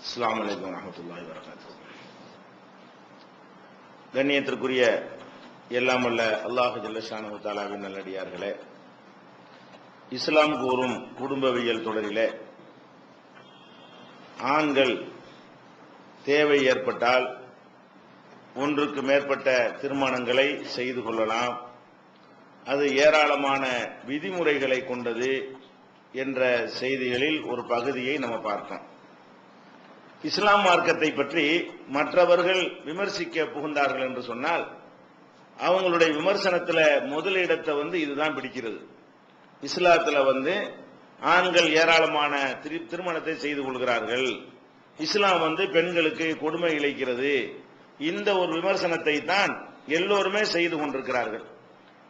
அஸ்ஸலாமு அலைக்கும் வரஹ்மத்துல்லாஹி வபரகாத்துஹு. கண்ணியத்திற்குரிய எல்லாம் வல்ல அல்லாஹ் ஜல்ல ஷானஹு தஆலாவின் நல்லடியார்களே, இஸ்லாம் கூறும் குடும்பவியல் தொடரிலே ஆண்கள் தேவை ஏற்பட்டால் ஒன்றுக்கு மேற்பட்ட திருமணங்களை செய்து கொள்ளலாம், அது ஏராளமான விதிமுறைகளை கொண்டது என்ற செய்திகளில் ஒரு பகுதியை நம்ம பார்த்தோம். இஸ்லாம் மார்க்கத்தை பற்றி மற்றவர்கள் விமர்சிக்க புகுந்தார்கள் என்று சொன்னால் அவங்களுடைய விமர்சனத்தில் முதலிடத்தை இதுதான் பிடிக்கிறது. இஸ்லாத்தில் ஆண்கள் ஏராளமான திருமணத்தை செய்து கொள்கிறார்கள், இஸ்லாம் பெண்களுக்கு கொடுமை இழைக்கிறது, இந்த ஒரு விமர்சனத்தை தான் எல்லோருமே செய்து கொண்டிருக்கிறார்கள்.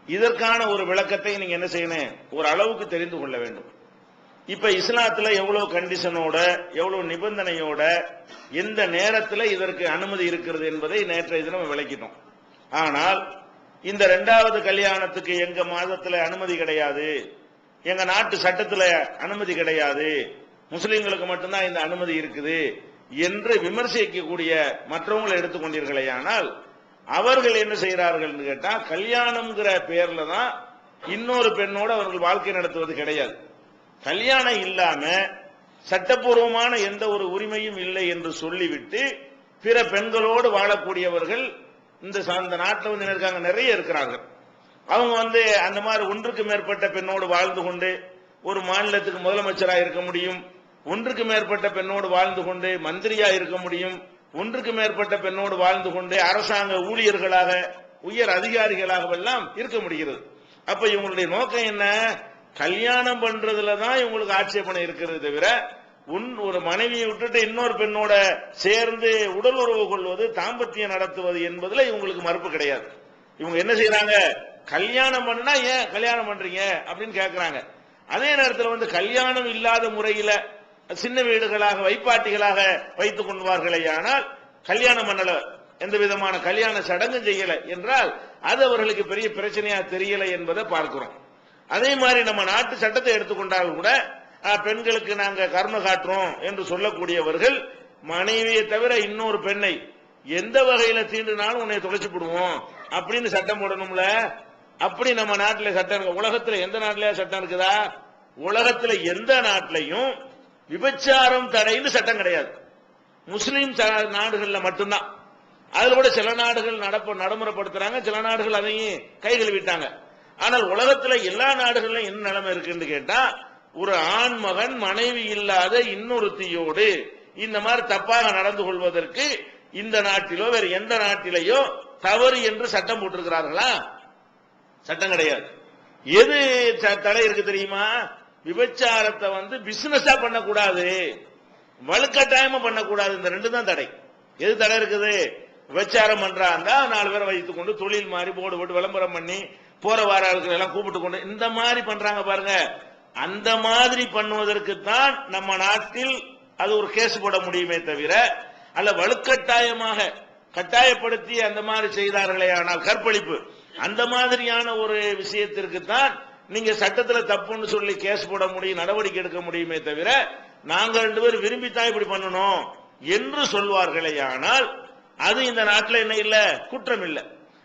இதற்கான ஒரு விளக்கத்தை நீங்க என்ன செய்யணும், ஒரு அளவுக்கு தெரிந்து கொள்ள வேண்டும். இப்ப இஸ்லாத்துல எவ்வளவு கண்டிஷனோட எவ்வளவு நிபந்தனையோட எந்த நேரத்தில் இதற்கு அனுமதி இருக்கிறது என்பதை நேற்றைய தினம் விளக்கிட்டோம். ஆனால் இந்த இரண்டாவது கல்யாணத்துக்கு எங்க மாதத்துல அனுமதி கிடையாது, எங்க நாட்டு சட்டத்துல அனுமதி கிடையாது, முஸ்லிம்களுக்கு மட்டும்தான் இந்த அனுமதி இருக்குது என்று விமர்சிக்கக்கூடிய மற்றவங்களை எடுத்துக்கொண்டீர்களே, ஆனால் அவர்கள் என்ன செய்கிறார்கள் கேட்டா, கல்யாணம்ங்கிற பேர்ல தான் இன்னொரு பெண்ணோடு அவர்கள் வாழ்க்கை நடத்துவது கிடையாது. கல்யாணம் இல்லாம சட்டப்பூர்வமான எந்த ஒரு உரிமையும் இல்லை என்று சொல்லிவிட்டு பிற பெண்களோடு வாழக்கூடியவர்கள் இந்த நாட்டில் இருக்காங்க, நிறைய இருக்கிறார்கள். அவங்க அந்த மாதிரி ஒன்றுக்கு மேற்பட்ட பெண்ணோடு வாழ்ந்து கொண்டு ஒரு மாநிலத்துக்கு முதலமைச்சராக இருக்க முடியும், ஒன்றுக்கு மேற்பட்ட பெண்ணோடு வாழ்ந்து கொண்டு மந்திரியா இருக்க முடியும், ஒன்றுக்கு மேற்பட்ட பெண்ணோடு வாழ்ந்து கொண்டு அரசாங்க ஊழியர்களாக உயர் அதிகாரிகளாக எல்லாம் இருக்க முடிகிறது. அப்ப இவங்களுடைய நோக்கம் என்ன, கல்யாணம் பண்றதுல தான் இவங்களுக்கு ஆட்சேபனை இருக்கிறது தவிர ஒரு மனைவியை விட்டுட்டு இன்னொரு பெண்ணோட சேர்ந்து உடல் உறவு கொள்வது, தாம்பத்தியம் நடத்துவது என்பதுல இவங்களுக்கு மறுப்பு கிடையாது. இவங்க என்ன செய்யறாங்க, கல்யாணம் பண்ணா ஏன் கல்யாணம் பண்றீங்க அப்படின்னு கேட்கிறாங்க. அதே நேரத்தில் கல்யாணம் இல்லாத முறையில சின்ன வீடுகளாக வைப்பாட்டிகளாக வைத்துக் கொள்வார்களே, ஆனால் கல்யாணம் பண்ணல, எந்த விதமான கல்யாண சடங்கு செய்யல என்றால் அது அவர்களுக்கு பெரிய பிரச்சனையா தெரியல என்பதை பார்க்கிறோம். அதே மாதிரி நம்ம நாட்டு சட்டத்தை எடுத்துக்கொண்டால் கூட பெண்களுக்கு நாங்க கருணை காட்டுறோம் என்று சொல்லக்கூடியவர்கள் மனைவியை தவிர இன்னொரு பெண்ணை எந்த வகையில தீண்டினாலும் உன்னை தொலைச்சு விடுவோம் அப்படின்னு சட்டம் போடணும்ல. அப்படி நம்ம நாட்டில் சட்டம் இருக்கு? உலகத்தில் எந்த நாட்டிலேயே சட்டம் இருக்குதா? உலகத்தில் எந்த நாட்டிலையும் விபச்சாரம் தடைன்னு சட்டம் கிடையாது. முஸ்லீம் நாடுகள்ல மட்டும்தான். அதுல கூட சில நாடுகள் நடைமுறைப்படுத்துறாங்க, சில நாடுகள் அதையும் கை கழுவிட்டாங்க. ஆனால் உலகத்துல எல்லா நாடுகளிலும் என்ன நிலைமை இருக்குன்னு கேட்டா, ஒரு ஆண் மகன் மனைவி இல்லாத இன்னொருத்தியோடு இந்த மாதிரி தப்பாக நடந்து கொள்வதற்கு இந்த நாட்டிலோ வேற எந்த நாட்டிலேயோ தவறு என்று சட்டம் போட்டிருக்கிறார்களா? சட்டம் கிடையாது. எது தடை இருக்கு தெரியுமா? விபச்சாரத்தை பிசினஸா பண்ணக்கூடாது, வலுக்கட்டாயமா பண்ணக்கூடாது, இந்த ரெண்டு தான் தடை. எது தடை இருக்குது? விபச்சாரம் பண்றாங்க, 4 பேரை வைத்துக் கொண்டு தொழில் மாதிரி போர்டு போட்டு விளம்பரம் பண்ணி போற வார ஆட்கள் எல்லாம் கூப்பிட்டு கொண்டு இந்த மாதிரி பண்றாங்க பாருங்க. அந்த மாதிரி பண்ணுவதற்கு தான் நம்ம நாட்டில் அது ஒரு கேஸ் போட முடியுமே தவிர, அல்ல வலுக்கட்டாயமாக கட்டாயப்படுத்தி அந்த மாதிரி செய்தார்களே ஆனால் கற்பழிப்பு, அந்த மாதிரியான ஒரு விஷயத்திற்கு தான் நீங்க சட்டத்தில் தப்புன்னு சொல்லி கேஸ் போட முடியும், நடவடிக்கை எடுக்க முடியுமே தவிர, நாங்க 2 பேரும் விரும்பித்தான் இப்படி பண்ணணும் என்று சொல்வார்களே ஆனால் அது இந்த நாட்டில் என்ன இல்ல, குற்றம் இல்லை.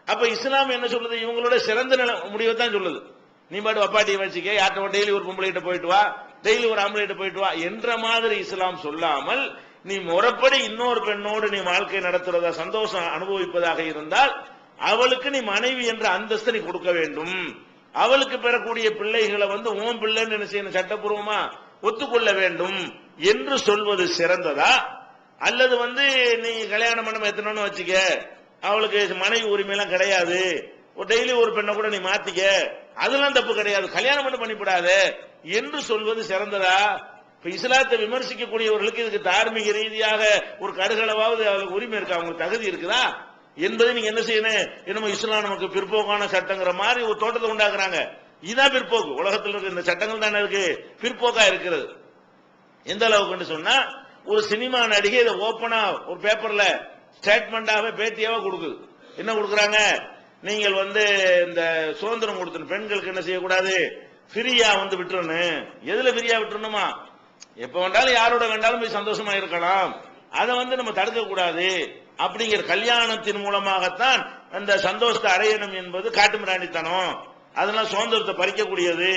அப்ப இஸ்லாம் என்ன சொல்லுது, இவங்களோட சிறந்த முடிவை தான் சொல்லுது. நீ பாட்டு அப்பாட்டியை வச்சுக்க, யார்ட்ட டெய்லி ஒரு பொம்பளைகிட்ட போயிட்டு வா, டெய்லி ஒரு ஆம்பளைகிட்ட போயிட்டு வா என்ற மாதிரி இஸ்லாம் சொல்லாமல், நீ முறைப்படி இன்னொரு பெண்ணோடு நீ வாழ்க்கை நடத்துறதா சந்தோஷம் அனுபவிப்பதாக இருந்தால் அவளுக்கு நீ மனைவி என்ற அந்தஸ்தை நீ கொடுக்க வேண்டும். அவளுக்கு பெறக்கூடிய பிள்ளைகளை ஓம் பிள்ளைன்னு என்ன செய்யணும், சட்டப்பூர்வமா ஒத்துக்கொள்ள வேண்டும் என்று சொல்வது சிறந்ததா? அல்லது நீ கல்யாணம் பண்ண எத்தனை வச்சுக்க, அவளுக்கு மனைவி உரிமை எல்லாம் கிடையாது, டெய்லி ஒரு பெண்ணை கூட நீ மாத்திக்க, அதெல்லாம் தப்பு கிடையாது, கல்யாணம் பண்ணிவிடாத என்று சொல்வது சிறந்ததா? இப்ப இஸ்லாத்தை விமர்சிக்கக்கூடியவர்களுக்கு இதுக்கு தார்மீக ரீதியாக ஒரு கடுகளவாவது அவளுக்கு உரிமை இருக்கா, அவங்களுக்கு தகுதி இருக்குதா என்பதை நீங்க என்ன செய்யணும். என்னமோ இஸ்லாம் நமக்கு பிற்போக்கான சட்டங்கிற மாதிரி ஒரு தோட்டத்தை உண்டாக்குறாங்க. இதுதான் பிற்போக்கு. உலகத்தில் இருக்க இந்த சட்டங்கள் தானே இருக்கு பிற்போக்கா இருக்கிறது. எந்த அளவுக்கு சொன்னா, ஒரு சினிமா நடிகை இதை ஓப்பனா ஒரு பேப்பர்ல ஸ்டேட்மெண்டாவே பேட்டியாவே கொடுக்குது. என்ன கொடுக்குறாங்க, நீங்கள் இந்த சுதந்திரம் கொடுத்து பெண்களுக்கு என்ன செய்யக்கூடாது, ஃப்ரீயா விட்டுறணும். எதுல ஃப்ரீயா விட்டுறணுமா? எப்ப வேண்டாலும் யாரோட வேண்டாலும் போய் சந்தோஷமா இருக்கலாம், அதை நம்ம தடுக்க கூடாது. அப்படிங்கிற கல்யாணத்தின் மூலமாகத்தான் அந்த சந்தோஷத்தை அடையணும் என்பது காட்டுமிராண்டித்தனம், அதெல்லாம் சுதந்திரத்தை பறிக்கக்கூடியது.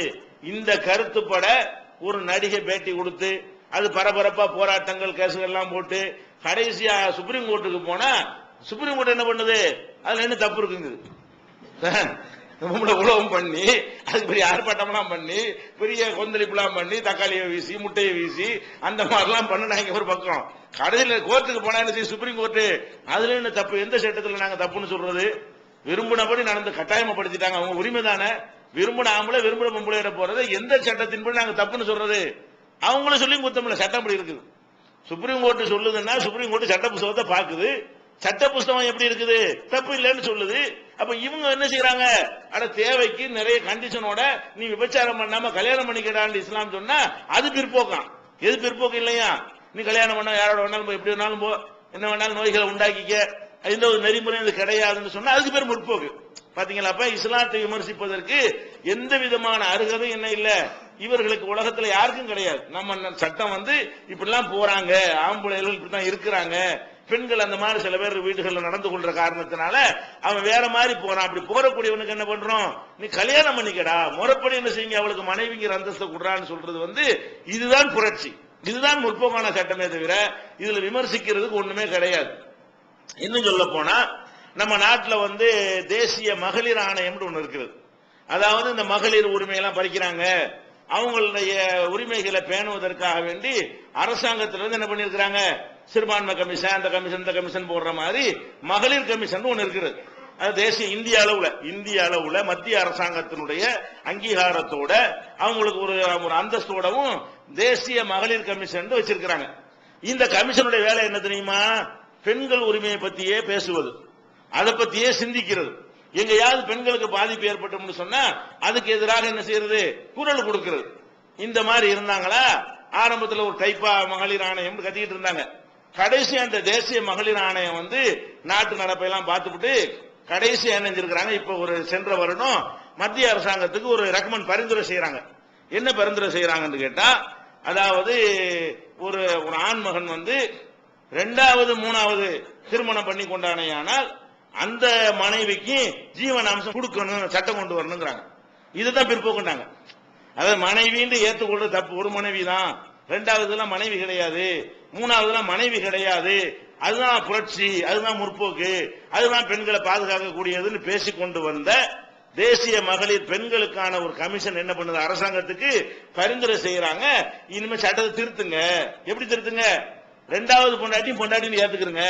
இந்த கருத்துப்பட ஒரு நடிகை பேட்டி கொடுத்து அது பரபரப்பா போராட்டங்கள் கேசுகள் எல்லாம் போட்டு கடைசியா சுப்ரீம் கோர்ட்டுக்கு போனா சுப்ரீம் கோர்ட் என்ன பண்ணுது, அதுல என்ன தப்பு இருக்குங்குது. உலகம் பண்ணி அதுக்கு பெரிய ஆர்ப்பாட்டம்லாம் பண்ணி பெரிய கொந்தளிப்புலாம் பண்ணி தக்காளியை வீசி முட்டையை வீசி அந்த மாதிரிலாம் பண்ணினாங்க ஒரு பக்கம். கடைசியில் கோர்ட்டுக்கு போனா என்ன செய்ய சுப்ரீம் கோர்ட்டு, அதுல என்ன தப்பு, எந்த சட்டத்தில் நாங்க தப்புன்னு சொல்றது? விரும்பினபடி நடந்து கட்டாயப்படுத்திட்டாங்க, அவங்க உரிமை தானே. விரும்பின ஆம்பளை விரும்பின பொம்பளை போறது எந்த சட்டத்தின்படி நாங்க தப்புன்னு சொல்றது? அவங்களும் சொல்லி குத்தம் இல்ல, சட்டம் அப்படி இருக்குது. சுப்ரீம் கோர்ட் சொல்லுதுன்னா சுப்ரீம் கோர்ட் சட்ட புஸ்தகத்தை பாக்குது, சட்ட புஸ்தகம் எப்படி இருக்குது தப்பு இல்லைன்னு சொல்லுது. அப்ப இவங்க என்ன செய்யறாங்க, அட தேவைக்கு நிறைய கண்டிஷனோட நீ விபச்சாரம் பண்ணாம கல்யாணம் பண்ணிக்கிறான்னு இஸ்லாம் சொன்னா அது பிற்போக்கம். எது பிற்போக்கம் இல்லையா? நீ கல்யாணம் பண்ண யாரோட வேணாலும் எப்படி வேணாலும் போ, என்ன வேணாலும் நோய்களை உண்டாக்கிக்க, இந்த ஒரு நெறிமுறை இது கிடையாதுன்னு சொன்னா அதுக்கு பேர் முற்போக்கு. பாத்தீங்களா? அப்ப இஸ்லாத்தை விமர்சிப்பதற்கு எந்த விதமான அருகதையும் என்ன இல்ல, இவர்களுக்கு உலகத்துல யாருக்கும் கிடையாது. நம்ம சட்டம் இப்படிலாம் போறாங்க, ஆம்பளைகள் இப்படிதான் இருக்கிறாங்க, பெண்கள் அந்த மாதிரி சில பேர் வீடுகளில் நடந்து கொள்ற காரணத்தினால அவன் வேற மாதிரி போறான். அப்படி போறக்கூடியவனுக்கு என்ன பண்றோம், நீ கல்யாணம் பண்ணிக்கடா, முறைப்படி என்ன செய்யுங்க, அவளுக்கு மனைவிங்கிற அந்தஸ்தை கொடுறான்னு சொல்றது இதுதான் புரட்சி, இதுதான் முற்போக்கான சட்டமே தவிர இதுல விமர்சிக்கிறதுக்கு ஒண்ணுமே கிடையாது. இன்னும் சொல்ல போனா நம்ம நாட்டில் தேசிய மகளிர் ஆணையம் ஒன்று இருக்கிறது. அதாவது இந்த மகளிர் உரிமையெல்லாம் பறிக்கிறாங்க, அவங்களுடைய உரிமைகளை பேணுவதற்காக வேண்டி அரசாங்கத்திலிருந்து என்ன பண்ணிருக்கிறாங்க, சிறுபான்மை கமிஷன், அந்த கமிஷன் இந்த கமிஷன் போடுற மாதிரி மகளிர் கமிஷன் ஒன்று இருக்கிறது. அது தேசிய இந்திய அளவுல மத்திய அரசாங்கத்தினுடைய அங்கீகாரத்தோட அவங்களுக்கு ஒரு அந்தஸ்தோடவும் தேசிய மகளிர் கமிஷன் வச்சிருக்கிறாங்க. இந்த கமிஷனுடைய வேலை என்ன தெரியுமா, பெண்கள் உரிமையை பத்தியே பேசுவது, அதை பத்தியே சிந்திக்கிறது. எங்கேயாவது பெண்களுக்கு பாதிப்பு ஏற்பட்டோம்னு சொன்னா அதுக்கு எதிராக என்ன செய்யறது, குரல் கொடுக்கிறது. இந்த மாதிரி இருந்தாங்களா, ஆரம்பத்தில் ஒரு டைப்பா மகளிர் ஆணையம் கத்திக்கிட்டு இருந்தாங்க. கடைசி அந்த தேசிய மகளிர் ஆணையம் நாட்டு நடப்பையெல்லாம் பார்த்துட்டு கடைசி என்ன செஞ்சிருக்கிறாங்க, இப்ப ஒரு சென்ற வருடம் மத்திய அரசாங்கத்துக்கு ஒரு ரெக்கமெண்ட் பரிந்துரை செய்யறாங்க. என்ன பரிந்துரை செய்யறாங்கன்னு கேட்டா, அதாவது ஒரு ஆண்மகன் இரண்டாவது மூணாவது திருமணம் பண்ணி கொண்டானையானால் அந்த மனைவிக்கு ஜீவனாம்சம் கொடுக்கணும், சட்டம் கொண்டு வரணுங்கிறாங்க. இதுதான் பிற்போக்குண்டாங்க. அதாவது மனைவின்னு ஏற்றுக்கொள்றது தப்பு. ஒரு மனைவி தான், இரண்டாவதுலாம் மனைவி கிடையாது, மூணாவதுலாம் மனைவி கிடையாது, அதுதான் புரட்சி, அதுதான் முற்போக்கு, அதுதான் பெண்களை பாதுகாக்கக்கூடியதுன்னு பேசிக்கொண்டு வந்த தேசிய மகளிர் பெண்களுக்கான ஒரு கமிஷன் என்ன பண்ணுது, அரசாங்கத்துக்கு பரிந்துரை செய்யறாங்க. இனிமே சட்டத்தை திருத்துங்க. எப்படி திருத்துங்க, இரண்டாவது பொண்டாட்டின்னு ஏத்துக்கிறங்க,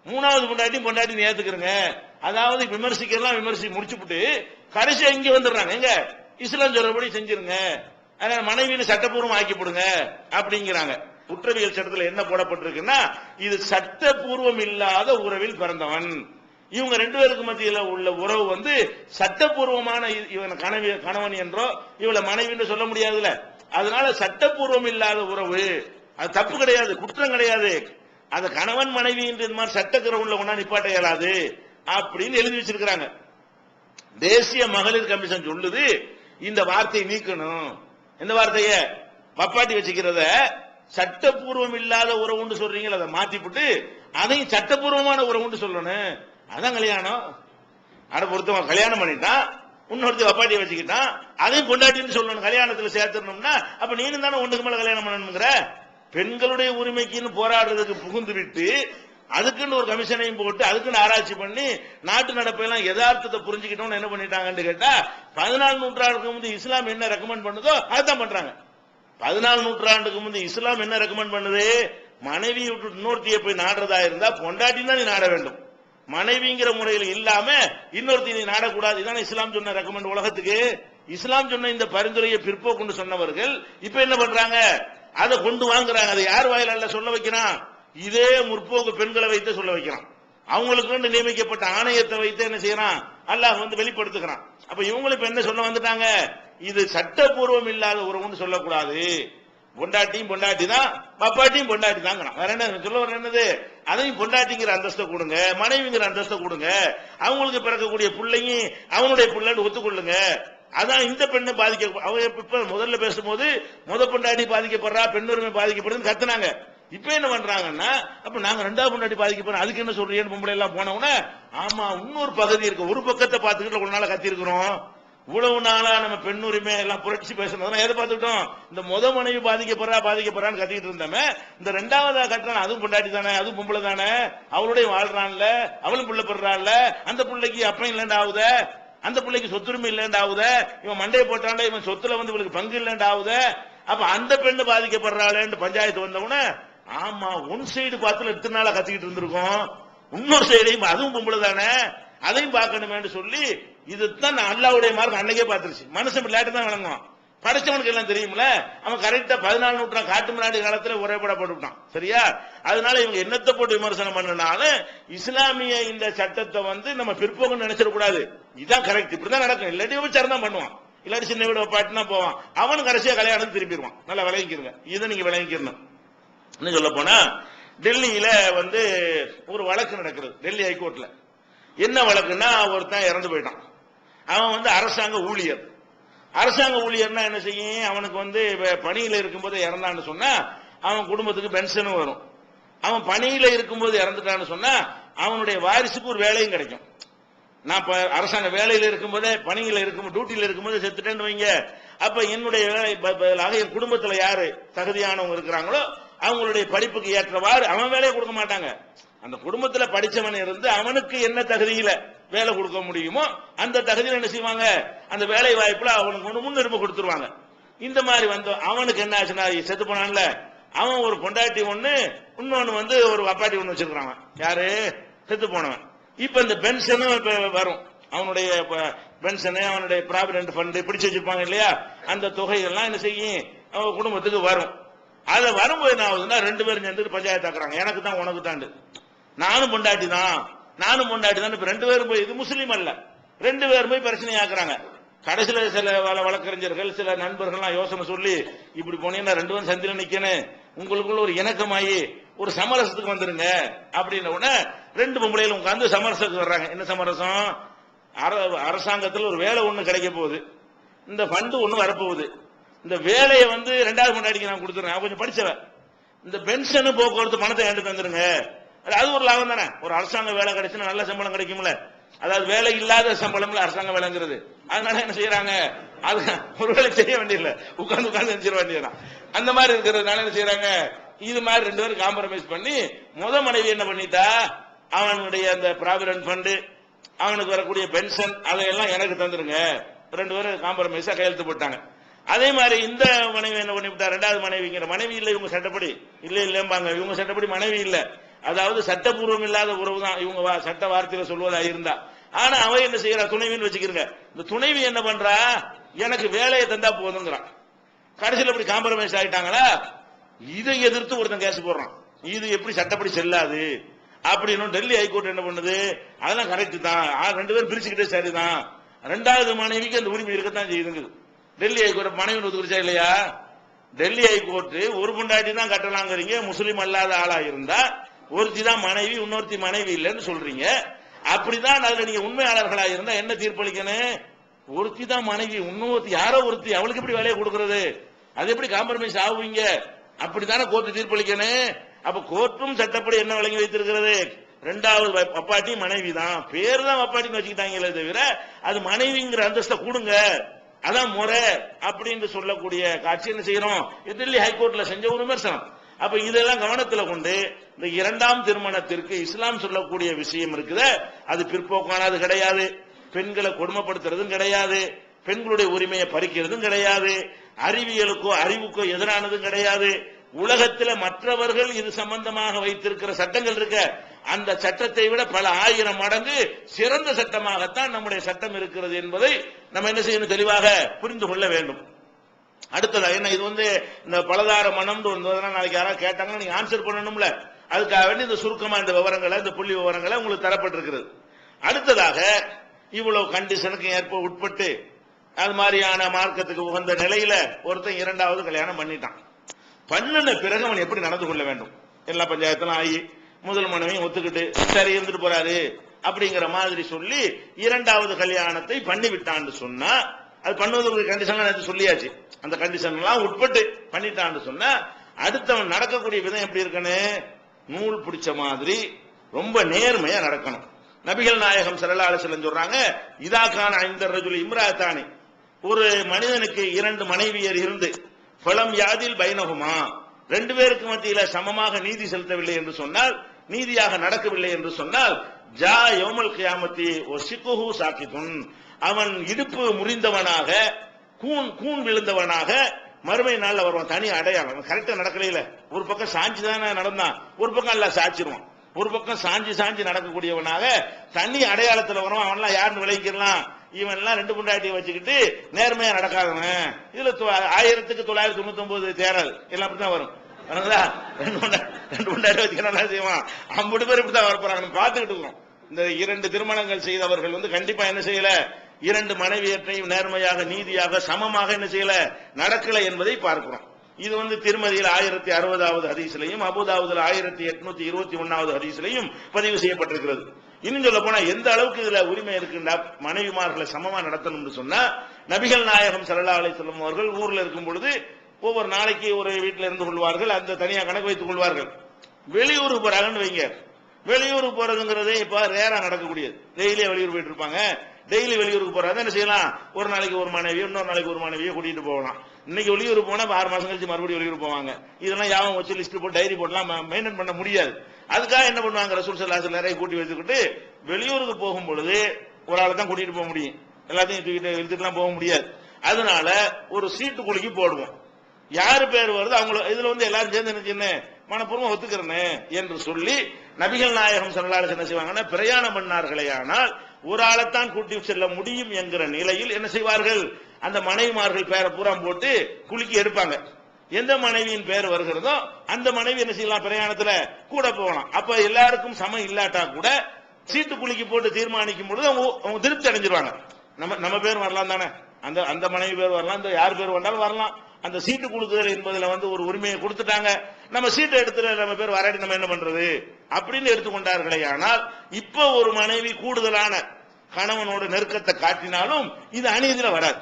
மூணாவது பொண்டாட்டின்னு ஏத்துக்கிறங்க. அதாவது விமர்சிக்கலாம், விமர்சி முடிச்சுட்டு கடைசியா இங்க வந்துடுறாங்க, எங்க இஸ்லாம் சொல்றபடி செஞ்சிருங்க, மனைவின்னு சட்டப்பூர்வம் ஆக்கிப்படுங்க அப்படிங்கிறாங்க. குற்றவியல் சட்டத்தில் என்ன போடப்பட்டிருக்குன்னா, இது சட்டப்பூர்வம் இல்லாத உறவில் பிறந்தவன். இவங்க ரெண்டு பேருக்கு மத்தியில் உள்ள உறவு சட்டப்பூர்வமான, இவன் கணவன் என்றோ இவளை மனைவின்னு சொல்ல முடியாதுல்ல. அதனால சட்டப்பூர்வம் இல்லாத உறவு அது தப்பு கிடையாது, குற்றம் கிடையாது. அந்த கணவன் மனைவி இந்த மாதிரி சட்டக்கிரவுள்ள ஒன்னா நிப்பாட்ட இயலாது அப்படின்னு எழுதி வச்சிருக்கிறாங்க. தேசிய மகளிர் கமிஷன் சொல்லுது இந்த வார்த்தையை நீக்கணும். எந்த வார்த்தைய, பப்பாட்டி வச்சுக்கிறத சட்டப்பூர்வம் இல்லாத உறவுன்னு சொல்றீங்களா, அதை மாத்திவிட்டு அதையும் சட்டப்பூர்வமான உறவுன்னு சொல்லணும். அதான் கல்யாணம். அதை பொறுத்தவன் கல்யாணம் பண்ணிட்டான், இன்னொருத்த வப்பாட்டியை வச்சுக்கிட்டான், அதையும் பொண்டாட்டின்னு சொல்லணும், கல்யாணத்தில் சேர்த்துடணும்னா அப்ப நீனும் தானே ஒன்றுக்கு மேல கல்யாணம் பண்ணணுங்கிற. பெண்களுடைய உரிமைக்குன்னு போராடுறதுக்கு புகுந்து விட்டு அதுக்குன்னு ஒரு கமிஷனையும் போட்டு அதுக்குன்னு ஆராய்ச்சி பண்ணி நாட்டு நடப்பெல்லாம் யதார்த்தத்தை புரிஞ்சுக்கிட்டோம்னு என்ன பண்ணிட்டாங்கன்னு கேட்டா, 14 நூற்றாண்டுக்கு முந்தைய இஸ்லாம் என்ன ரெக்கமெண்ட் பண்ணுதோ அதுதான் பண்றாங்க. 14 நூற்றாண்டுக்கு முந்தைய இஸ்லாம் என்ன ரெக்கமெண்ட் பண்ணுது, மனைவி விட்டு இன்னொருத்தியை போய் நாடுறதா இருந்தா பொண்டாட்டி தான் நீ நாட வேண்டும், மனைவிங்கிற முறையில் இல்லாம இன்னொருத்தி நீ நாடக்கூடாது. இதான் இஸ்லாம் சொன்ன ரெக்கமெண்ட் உலகத்துக்கு. இஸ்லாம் சொன்ன இந்த பரிந்துரையை பிற்போக்குன்னு சொன்னவர்கள் இப்ப என்ன பண்றாங்க, அதை கொண்டு வாங்குறாங்க. அதை யார் வாயில சொல்ல வைக்கிறான், இதே முற்போக்கு பெண்களை வைத்து சொல்ல வைக்கிறான். அவங்களுக்கு நியமிக்கப்பட்ட ஆணையத்தை வைத்து என்ன செய்யறான், அல்லாஹ் வெளிப்படுத்துகிறான். அப்ப இவங்களுக்கு இப்ப என்ன சொல்ல வந்துட்டாங்க, இது சட்டப்பூர்வம் இல்லாத உறவுன்னு சொல்லக்கூடாது, பொண்டாட்டியும் பொண்டாட்டி தான், பப்பாட்டியும் பொண்டாட்டி தாங்கிறான். வேற என்ன சொல்ல வர, என்னது, அதையும் பொண்டாட்டிங்கிற அந்தஸ்தை கொடுங்க, மனைவிங்கிற அந்தஸ்தை கொடுங்க, அவங்களுக்கு பிறக்கக்கூடிய பிள்ளையும் அவனுடைய பிள்ளைன்னு ஒத்துக்கொள்ளுங்க. அதான் இந்த பெண்ணை பாதிக்க, அவங்க இப்ப முதல்ல பேசும்போது பொண்டாட்டி பாதிக்கப்படுறா, பெண்ணுரிமை பாதிக்கப்படுதுன்னு கத்துனாங்க. இப்ப என்ன பண்றாங்கன்னா, அப்ப நாங்க ரெண்டாவது பொண்டாட்டி பாதிக்க போறோம், அதுக்கு என்ன சொல்றீங்கன்னு பொம்பளை எல்லாம் போனவன, ஆமா இன்னொரு பகுதி இருக்கு, ஒரு பக்கத்தை பார்த்துக்கிட்டு ஒரு நாள கத்தி இருக்கிறோம். இவ்வளவு நாளா நம்ம பெண்ணுரிமை எல்லாம் புரட்சி பேசணும் எதை பார்த்துக்கிட்டோம், இந்த முத மனைவி பாதிக்கப்படுறான்னு கத்திக்கிட்டு இருந்தோமே, இந்த ரெண்டாவதா கட்டுறான் அதுவும் பொண்டாட்டி தானே, அதுவும் பொம்பளை தானே, அவளுடைய வாழ்றான்ல, அவளும் புள்ள பெறான்ல, அந்த பிள்ளைக்கு அப்பம் இல்லைன்னு ஆகுத, அந்த பிள்ளைக்கு சொத்துரிமை இல்லைன்னு ஆகுத, இவன் மண்டையை போட்டான்ல, இவன் சொத்துல வந்து இவளுக்கு பங்கு இல்லைன்னு ஆகுத, அப்ப அந்த பெண்ணு பாதிக்கப்படுறாள் பஞ்சாயத்து வந்தவன, ஆமா ஒன் சைடு பார்த்துல எத்தனை நாளா கத்திக்கிட்டு இருந்திருக்கோம், இன்னொரு சைடையும் அதுவும் பொம்பளை தானே, அதையும் பார்க்கணுமே சொல்லி, இதுதான் அல்லாவுடைய மார்க் அன்னைக்கே பார்த்துருச்சு. மனுஷன் லேட்டு தான் வணங்குவான், படைச்சவனுக்கு எல்லாம் தெரியும்ல. அவன் கரெக்டா 14 நூற்றாண்டு காட்டு முன்னாடி காலத்துல ஒரே பட போட்டுவிட்டான். சரியா? அதனால இவங்க என்னத்தை போட்டு விமர்சனம் பண்ணனாலும் இஸ்லாமிய இந்த சட்டத்தை வந்து நம்ம பிற்போக்கு நினைச்சிடக்கூடாது. இதுதான் கரெக்ட், இப்படிதான் நடக்கும். இல்லாட்டி விபச்சாரம் தான் பண்ணுவான், இல்லாட்டி சின்ன வீடு பாட்டுனா போவான், அவன் கடைசியா கல்யாணம் திரும்பிடுவான். நல்லா விளங்கிக்கிறங்க, இதை நீங்க விளங்கிக்கணும். இன்னும் சொல்ல போனா, டெல்லியில வந்து ஒரு வழக்கு நடக்கிறது, டெல்லி ஹைகோர்ட்ல. என்ன வழக்குன்னா, ஒருத்தன் இறந்து போயிட்டான். அவன் வந்து அரசாங்க ஊழியர். அரசாங்க ஊழியர்னா என்ன செய்யும், அவனுக்கு வந்து பணியில இருக்கும்போது இறந்தான்னு சொன்னா அவன் குடும்பத்துக்கு பென்ஷனும் வரும். அவன் பணியில இருக்கும்போது இறந்துட்டான்னு சொன்னா அவனுடைய வாரிசுக்கு ஒரு வேலையும் கிடைக்கும். நான் அரசாங்க வேலையில இருக்கும்போதே, பணியில இருக்கும் டியூட்டியில இருக்கும்போது செத்துட்டேன்னு வைங்க, அப்ப என்னுடைய வேலை பதிலாக என் குடும்பத்துல யாரு தகுதியானவங்க இருக்கிறாங்களோ அவங்களுடைய படிப்புக்கு ஏற்றவாறு அவன் வேலையை கொடுக்க மாட்டாங்க. அந்த குடும்பத்துல படிச்சவன் இருந்து அவனுக்கு என்ன தகுதியில வேலை கொடுக்க முடியுமோ அந்த தகுதியில் என்ன செய்வாங்க, அந்த வேலை வாய்ப்புல அவனுக்கு ஒன்று முன்னுரிமை கொடுத்துருவாங்க. இந்த மாதிரி வந்து அவனுக்கு என்ன ஆச்சுன்னா, செத்து போனான்ல, அவன் ஒரு பொண்டாட்டி ஒண்ணு, இன்னொன்னு வந்து ஒரு அப்பாட்டி ஒண்ணு வச்சிருக்கான். யாரு? செத்து போனவன். இப்ப இந்த பென்ஷனும் வரும், அவனுடைய பென்ஷனு, அவனுடைய ப்ராவிடன்ட் ஃபண்ட் பிடிச்சு வச்சிருப்பாங்க இல்லையா, அந்த தொகைகள்லாம் என்ன செய்யும், அவன் குடும்பத்துக்கு வரும். அதை வரும்போது என்ன ஆகுதுன்னா, 2 பேரும் சேர்ந்து பஞ்சாயத்து ஆக்குறாங்க, எனக்கு தான் உனக்கு தாண்டு, நானும் பொண்டாட்டி தான் நானும் பொண்டாட்டி தான். இப்ப 2 பேரும் போய், இது முஸ்லீம் அல்ல, 2 பேரும் போய் பிரச்சனை ஆக்குறாங்க. கடைசியில சில வழக்கறிஞர்கள் சில நண்பர்கள்லாம் யோசனை சொல்லி, இப்படி போனீங்கன்னா 2 பேரும் சந்தில நிக்கணும், உங்களுக்குள்ள ஒரு இணக்கமாயி ஒரு சமரசத்துக்கு வந்துருங்க அப்படின்ன உடனே 2 பொம்பளைகளும் உட்கார்ந்து சமரசத்துக்கு வர்றாங்க. என்ன சமரசம்? அரசாங்கத்தில் ஒரு வேலை ஒண்ணு கிடைக்க போகுது, இந்த ஃபண்டு ஒண்ணு வரப்போகுது, இந்த வேலையை வந்து 2வது பொண்டாட்டிக்கு நான் கொடுத்துறேன், கொஞ்சம் படிச்சவன், இந்த பென்ஷனு போக்குவரத்து பணத்தை ஏண்டு தந்துருங்க. அது ஒரு லாபம் தானே, ஒரு அரசாங்க வேலை கிடைச்சுன்னா நல்ல சம்பளம் கிடைக்கும்ல, அதாவது வேலை இல்லாத சம்பளம்ல அரசாங்க வேலைங்கிறது. அதனால என்ன செய்யறாங்க, அது ஒரு வேலை செய்ய வேண்டியதில்லை, உட்கார்ந்து செஞ்சிட வேண்டியதான். அந்த மாதிரி இருக்கிறதுனால என்ன செய்யறாங்க, இது மாதிரி 2 பேரும் காம்ப்ரமைஸ் பண்ணி, முத மனைவி என்ன பண்ணிட்டா, அவனுடைய அந்த ப்ராவிடன்ட் ஃபண்டு, அவனுக்கு வரக்கூடிய பென்ஷன், அதையெல்லாம் எனக்கு தந்துருங்க. 2 பேரும் காம்ப்ரமைஸா கையெழுத்து போட்டாங்க. அதே மாதிரி இந்த மனைவி என்ன பண்ணிவிட்டா, 2வது மனைவிங்கிற மனைவி இல்லை, இவங்க சட்டப்படி இல்லம்பாங்க, இவங்க சட்டப்படி மனைவி இல்லை, அதாவது சட்டபூர்வம் இல்லாத உறவு தான் இவங்க சட்ட வார்த்தையில சொல்வதா இருந்தா. ஆனா அவ என்ன செய்யறா, துணைவின்னு வச்சுக்கிறங்க, இந்த துணைவி என்ன பண்றா, எனக்கு வேலையை தந்தா போதுங்கிறான். கடைசியில் இப்படி காம்ப்ரமைஸ் ஆயிட்டாங்களா, இதை எதிர்த்து ஒருத்தன் கேஸ் போடுறான், இது எப்படி சட்டப்படி செல்லாது அப்படின்னு. டெல்லி ஹைகோர்ட் என்ன பண்ணுது, அதெல்லாம் கரெக்ட் தான், 2 பேரும் பிரிச்சுக்கிட்டே சரிதான், 2வது மனைவிக்கு அந்த உரிமை இருக்கத்தான் செய்யுது. டெல்லி ஹைகோர்ட் மனைவி ஒதுக்குறிச்சா இல்லையா? டெல்லி ஹைகோர்ட் ஒரு பொண்டாட்டி தான் கட்டலாங்கிறீங்க, முஸ்லீம் அல்லாத ஆளா இருந்தா ஒருத்தி தான் மனைவி, இன்னொருத்தி மனைவி இல்லைன்னு சொல்றீங்க. அப்படிதான் அதுல நீங்க உண்மையாளர்களா இருந்தா என்ன தீர்ப்பளிக்கணும், ஒருத்தி தான் மனைவி, இன்னொருத்தி யாரோ ஒருத்தி, அவளுக்கு எப்படி வேலையை கொடுக்கறது, அது எப்படி காம்ப்ரமைஸ் ஆகுவீங்க, அப்படித்தானே கோர்ட்டு தீர்ப்பளிக்கணும். அப்ப கோர்ட்டும் சட்டப்படி என்ன வழங்கி வைத்திருக்கிறது, 2வது அப்பாட்டி மனைவி தான், பேர் தான் அப்பாட்டின்னு வச்சுக்கிட்டாங்களே தவிர அது மனைவிங்கிற அந்தஸ்தை கூடுங்க, அதான் முறை அப்படின்னு சொல்லக்கூடிய காட்சி என்ன செய்யறோம், டெல்லி ஹைகோர்ட்ல செஞ்ச ஒரு விமர்சனம். அப்ப இதெல்லாம் கவனத்தில் கொண்டு இந்த 2ஆம் திருமணத்திற்கு இஸ்லாம் சொல்லக்கூடிய விஷயம் இருக்குது, அது பிற்போக்கானது கிடையாது, பெண்களை கொடுமைப்படுத்துறதும் கிடையாது, பெண்களுடைய உரிமையை பறிக்கிறதும் கிடையாது, அறிவியலுக்கோ அறிவுக்கோ எதிரானதும் கிடையாது. உலகத்தில் மற்றவர்கள் இது சம்பந்தமாக வைத்திருக்கிற சட்டங்கள் இருக்க, அந்த சட்டத்தை விட பல 1000 மடங்கு சிறந்த சட்டமாகத்தான் நம்முடைய சட்டம் இருக்கிறது என்பதை நம்ம என்ன செய்யணும், தெளிவாக புரிந்து கொள்ள வேண்டும். அடுத்ததா என்ன, இது வந்து இந்த பலதார மனம் நாளைக்கு யாராவது கேட்டாங்கன்னா நீங்க ஆன்சர் பண்ணணும்ல, அதுக்காக வேண்டி இந்த சுருக்கமா இந்த விவரங்களை, இந்த புள்ளி விவரங்களை உங்களுக்கு தரப்பட்டிருக்கிறது. அடுத்ததாக இவ்வளவு கண்டிஷனுக்கு உட்பட்டு அது மாதிரியான மார்க்கத்துக்கு உகந்த நிலையில ஒருத்தன் 2வது கல்யாணம் பண்ணிட்டான். பண்ணின பிறகு அவன் எப்படி நடந்து கொள்ள வேண்டும், எல்லா பஞ்சாயத்தெல்லாம் ஆகி முதல் மனைவியும் ஒத்துக்கிட்டு சரி இருந்துட்டு போறாரு அப்படிங்கிற மாதிரி சொல்லி 2வது கல்யாணத்தை பண்ணி விட்டான்னு சொன்னா, அது பண்ணுவதற்கு கண்டிஷன் சொல்லியாச்சு, அந்த கண்டிஷன் எல்லாம் உட்பட்டு பண்ணிட்டான்னு சொன்னா அடுத்தவன் நடக்கக்கூடிய விதம் எப்படி இருக்கணும்? நூல் பிடிச்ச மாதிரி ரொம்ப நேர்மையா நடக்கணும். நபிகள் நாயகம் ஸல்லல்லாஹு அலைஹி வஸல்லம் சொல்றாங்க, இதாக்கான இந்த ரஜுல் இம்ராத்தானி, ஒரு மனிதனுக்கு 2 மனைவியர் இருந்து ஃபலம் யாதில் பைனஹுமா, 2 பேருக்கு மத்தியில சமமாக நீதி செலுத்தவில்லை என்று சொன்னால், நீதியாக நடக்கவில்லை என்று சொன்னால், ஜா யௌமல் கியாமத்தி வசிகுஹு சாகிதுன், அவன் இடுப்பு முறிந்தவனாக கூன் விழுந்தவனாக மறுமை நாள்ல வருவான். தனி அடையாளம். கரெக்டா நடக்கல, ஒரு பக்கம் சாஞ்சி தானே நடந்தான், ஒரு பக்கம் எல்லாம் சாய்ச்சிருவான். ஒரு பக்கம் சாஞ்சி நடக்கக்கூடியவனாக தனி அடையாளத்துல வருவான். அவன்லாம் யாருன்னு விளைவிக்கலாம்? இவன் எல்லாம் 2 பொண்டாட்டியை வச்சுக்கிட்டு நேர்மையா நடக்காதவன். இதுல 1999 தேரல் எல்லாம் அப்படித்தான் வரும். 2 பொண்டாட்டி வச்சுக்கலாம் செய்வான். 50 பேர் இப்படிதான் வரப்போறாங்க. பார்த்துக்கிட்டு இருக்கிறோம். இந்த 2 திருமணங்கள் செய்தவர்கள் கண்டிப்பா என்ன செய்யல, 2 மனைவியற்றையும் நேர்மையாக நீதியாக சமமாக என்ன செய்யல, நடக்கல என்பதை பார்க்கிறோம். இது திருமதியில் 1060வது ஹதீஸ்லையும் அபூதாவுதுல 1821வது ஹதீஸ்லையும் பதிவு செய்யப்பட்டிருக்கிறது. இன்னும் சொல்ல போனா எந்த அளவுக்கு இதுல உரிமை இருக்குன்னா, மனைவிமார்களை சமமா நடத்தணும்னு சொன்னா, நபிகள் நாயகம் ஸல்லல்லாஹு அலைஹி வஸல்லம் அவர்கள் ஊர்ல இருக்கும் பொழுது ஒவ்வொரு நாளைக்கு ஒரு வீட்டில் இருந்து கொள்வார்கள். அந்த தனியா கணக்கு வைத்துக் கொள்வார்கள். வெளியூருக்கு போறாங்கன்னு வைங்க, வெளியூருக்கு போறதுங்கிறதே இப்ப ரேரா நடக்கக்கூடியது. டெய்லியே வெளியூர் போயிட்டு இருப்பாங்க. டெய்லி வெளியூருக்கு போறாங்க என்ன செய்யலாம், ஒரு நாளைக்கு ஒரு மனைவி, இன்னொரு நாளைக்கு ஒரு மனைவியை கூட்டிட்டு போகலாம். இன்னைக்கு வெளியூருக்கு போனா 6 மாசம் கழிச்சு மறுபடியும் வெளியூர் போவாங்க. இதெல்லாம் யாவும் வச்சு லிஸ்ட் போட்டு டைரி போட்டுலாம் மெயின்டைன் பண்ண முடியாது. அதுக்காக என்ன பண்ணுவாங்க, ரசூல் ஸல்லல்லாஹு அலைஹி வஸல்லம் நிறைய கூட்டி வச்சுக்கிட்டு வெளியூருக்கு போகும் பொழுது ஒரு ஆளை தான் கூட்டிட்டு போக முடியும், எல்லாத்தையும் தூக்கிட்டு இழுத்துட்டுலாம் போக முடியாது. அதனால ஒரு சீட்டு குலுக்கி போடுவோம். யாரு பேர் வருது அவங்கள இதுல எல்லாரும் சேர்ந்து என்ன மனப்பூர்வம் ஒத்துக்கிறேன்னு என்று சொல்லி நபிகள் நாயகம் ஸல்லல்லாஹு அலைஹி வஸல்லம் என்ன செய்வாங்கன்னா, பிரயாணம் பண்ணார்களே ஆனால் ஒரு ஆளைத்தான் கூட்டி செல்ல முடியும் என்கிற நிலையில் என்ன செய்வார்கள், அந்த மனைவிமார்கள் பேரை பூரா போட்டு குலுக்கி எடுப்பாங்க. எந்த மனைவியின் பேர் வருகிறதோ அந்த மனைவி என்ன செய்யலாம், பிரயாணத்துல கூட போகலாம். அப்ப எல்லாருக்கும் சமம் இல்லாட்டா கூட சீட்டு குலுக்கி போட்டு தீர்மானிக்கும் பொழுது அவங்க திருப்தி அடைஞ்சிருவாங்க. நம்ம பேர் வரலாம் தானே, அந்த மனைவி பேர் வரலாம், இந்த யார் பேர் வந்தாலும் வரலாம். அந்த சீட்டு குலுக்குதல் என்பதுல ஒரு உரிமையை கொடுத்துட்டாங்க. நம்ம சீட்டை எடுத்துட்டு நம்ம பேர் வராடி நம்ம என்ன பண்றது அப்படின்னு எடுத்துக்கொண்டார்களே. ஆனால் இப்ப ஒரு மனைவி கூடுதலான கணவனோட நெருக்கத்தை காட்டினாலும் இது அநீதியில வராது.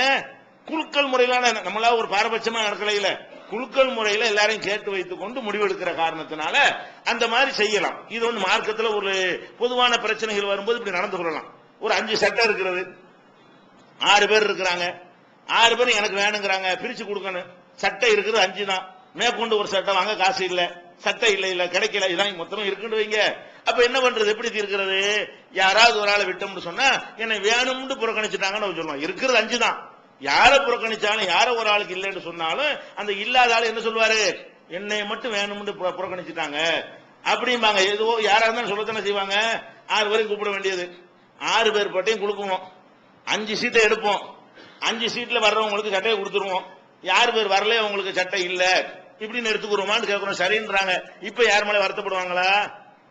ஏன், குலுக்கல் முறையிலான நம்மளா ஒரு பாரபட்சமா நடக்கல, குலுக்கல் முறையில எல்லாரையும் கேட்டு வைத்துக் கொண்டு முடிவெடுக்கிற காரணத்தினால அந்த மாதிரி செய்யலாம். இது மார்க்கத்துல ஒரு பொதுவான பிரச்சனைகள் வரும்போது இப்படி நடந்து கொள்ளலாம். ஒரு 5 சட்டம் இருக்கிறது, 6 பேர் இருக்கிறாங்க, 6 பேரும் எனக்கு வேணுங்கிறாங்க, பிரிச்சு கொடுக்கணும். சட்டை இருக்குது 5 தான், மேற்கொண்டு ஒரு சட்டை வாங்க காசு இல்ல, சட்டை இல்ல கிடைக்கல, இதான் மொத்தமும் இருக்குன்னு வைங்க. அப்ப என்ன பண்றது, எப்படி தீர்க்கிறது? யாராவது ஒரு ஆளை விட்டோம்னு சொன்னா என்னை வேணும்னு புறக்கணிச்சுட்டாங்கன்னு சொல்லுவாங்க. இருக்கிறது 5 தான், யாரை புறக்கணிச்சாலும் யார ஒரு ஆளுக்கு இல்லைன்னு சொன்னாலும் அந்த இல்லாத ஆளு என்ன சொல்லுவாரு, என்னை மட்டும் வேணும்னு புறக்கணிச்சுட்டாங்க அப்படிம்பாங்க. ஏதோ யாரா இருந்தாலும் சொல்லத்தானே செய்வாங்க. 6 பேரையும் கூப்பிட வேண்டியது, 6 பேர் பட்டையும் கொடுக்குவோம், 5 சீட்டை எடுப்போம், 5 சீட்ல வர்றவங்களுக்கு சட்டையை கொடுத்துருவோம். யார் பேர் வரல உங்களுக்கு சட்டை இல்ல இப்படின்னு எடுத்துக்கிறோமான்னு கேட்கிறோம். சரின்றாங்க. இப்ப யார் மேல வருத்தப்படுவாங்களா?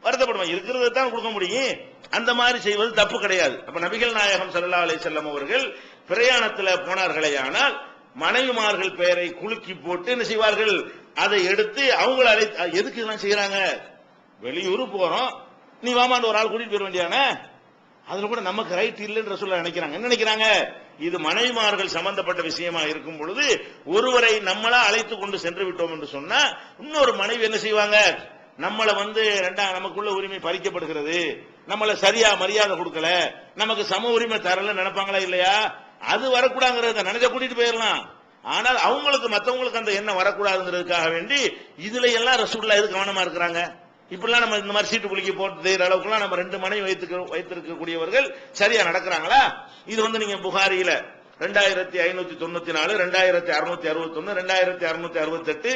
வருத்தப்படுவாங்க. இருக்கிறத தான் கொடுக்க முடியும். அந்த மாதிரி செய்வது தப்பு கிடையாது. அப்ப நபிகள் நாயகம் ஸல்லல்லாஹு அலைஹி வஸல்லம் அவர்கள் பிரயாணத்துல போனார்களே ஆனால் மனைவிமார்கள் பெயரை குலுக்கி போட்டு என்ன செய்வார்கள், அதை எடுத்து அவங்களை எதுக்கு இதெல்லாம் செய்யறாங்க, வெளியூர் போறோம் நீ வாமான்னு ஒரு ஆள் கூட்டிட்டு போயிட வேண்டியானே, அதுல கூட நமக்கு ரைட் இல்லைன்ற சொல்ல நினைக்கிறாங்க. என்ன நினைக்கிறாங்க, இது மனைவிமார்கள் சம்பந்தப்பட்ட விஷயமா இருக்கும் பொழுது ஒருவரை நம்மளா அழைத்து கொண்டு சென்று விட்டோம் என்று சொன்னா இன்னொரு மனைவி என்ன செய்வாங்க, நம்மளை நமக்குள்ள உரிமை பறிக்கப்படுகிறது, நம்மளை சரியா மரியாதை கொடுக்கல, நமக்கு சம உரிமை தரல நினைப்பாங்களா இல்லையா? அது வரக்கூடாதுங்கிறத நினைச்ச கூட்டிட்டு போயிடலாம். ஆனால் அவங்களுக்கு மற்றவங்களுக்கு அந்த எண்ணம் வரக்கூடாதுங்கிறதுக்காக வேண்டி இதுல எல்லாம் ரசூலுல்லாஹ் எது கவனமா இருக்கிறாங்க. இப்படிலாம் நம்ம இந்த மாதிரி சீட்டு குலுக்கி போட்டு அளவுக்குலாம் நம்ம 2 மனைவி வைத்திருக்கக்கூடியவர்கள் சரியா நடக்கிறாங்களா? இது நீங்க புகாரியில 2594, 2661, 2668,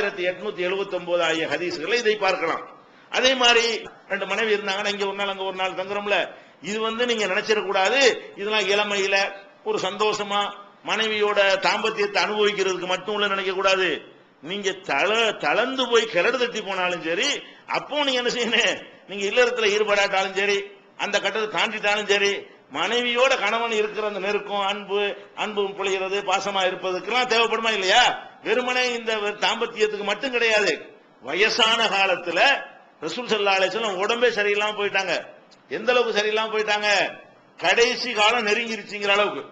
2879 ஆகிய ஹதீஸ்களை இதை பார்க்கலாம். அதே மாதிரி 2 மனைவி இருந்தாங்கன்னா இங்க ஒரு நாள் அங்க ஒரு நாள் தங்குறோம்ல, இது நீங்க நினைச்சிடக்கூடாது இதெல்லாம் இளமையில ஒரு சந்தோஷமா மனைவியோட தாம்பத்தியத்தை அனுபவிக்கிறதுக்கு மட்டும் உள்ள நினைக்க கூடாது. நீங்க தளர்ந்து போய் கிளடு தட்டி போனாலும் சரி, அப்போ நீங்க என்ன செய்யணும், நீங்க இல்லறத்துல ஈடுபடாட்டாலும் சரி, அந்த கட்டத்தை தாண்டிட்டாலும் சரி, மனைவியோட கணவன் இருக்கிற அந்த நெருக்கம் அன்பு பொழிகிறது பாசமா இருப்பதுக்கெல்லாம் தேவைப்படுமா இல்லையா? வெறுமனே இந்த தாம்பத்தியத்துக்கு மட்டும் கிடையாது. வயசான காலத்துல ரசூல் ஸல்லல்லாஹு அலைஹி வஸல்லம் உடம்பே சரியில்லாம போயிட்டாங்க. எந்த அளவுக்கு சரியில்லாம போயிட்டாங்க, கடைசி காலம் நெருங்கிருச்சுங்கிற அளவுக்கு.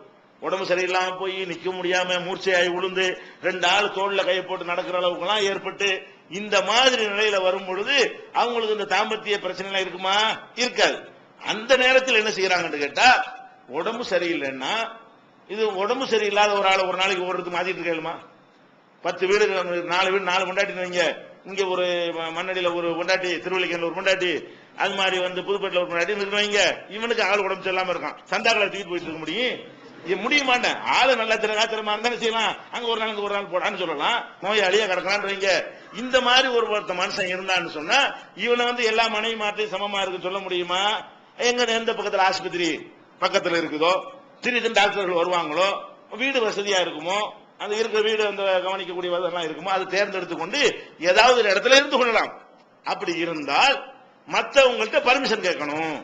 உடம்பு சரியில்லாம போய் நிக்க முடியாம மூர்ச்சையாகி விழுந்து 2 ஆள் தோல்ல கையை போட்டு நடக்கிற அளவுக்கு எல்லாம் ஏற்பட்டு இந்த மாதிரி நிலையில வரும் பொழுது அவங்களுக்கு இந்த தாம்பத்திய பிரச்சனை எல்லாம் இருக்குமா? இருக்காது. அந்த நேரத்தில் என்ன செய்யறாங்கன்னு கேட்டா, உடம்பு சரியில்லைன்னா, இது உடம்பு சரியில்லாத ஒரு ஆள் ஒரு நாளைக்கு ஓடுறதுக்கு மாத்திட்டு இருக்கேமா? 10 வீடு 4 வீடு 4 கொண்டாட்டி, இங்க ஒரு மண்ணடியில ஒரு கொண்டாட்டி, திருவள்ளிக்கேணில ஒரு கொண்டாட்டி, அது மாதிரி புதுப்பேட்டில் ஒரு கொண்டாட்டி இருக்கிறவங்க, இவனுக்கு ஆள் உடம்பு சரியில்லாம இருக்கான், சந்தாக்களை தூக்கிட்டு போயிட்டு இருக்க முடியும்? இது முடிய மாட்டேன். ஆளு நல்லா திறமா இருந்தாலும் செய்யலாம், அங்க ஒரு நாள் போடான்னு சொல்லலாம், நோயாளியா கிடக்கலான்றீங்க. இந்த மாதிரி ஒருத்த மனுஷன் இருந்தான்னு சொன்னா இவனை எல்லா மனைவி மாற்றையும் சமமா இருக்கு சொல்ல முடியுமா? எந்த பக்கத்துல ஆஸ்பத்திரி பக்கத்துல இருக்குதோ, திடீர்னு டாக்டர்கள் வருவாங்களோ, வீடு வசதியா இருக்குமோ, அந்த இருக்கிற வீடு கவனிக்கக்கூடிய வசதியெல்லாம் இருக்குமோ, அதை தேர்ந்தெடுத்து கொண்டு ஏதாவது ஒரு இடத்துல இருந்து கொள்ளலாம். அப்படி இருந்தால் மற்றவங்கள்ட்ட பர்மிஷன் கேட்கணும்.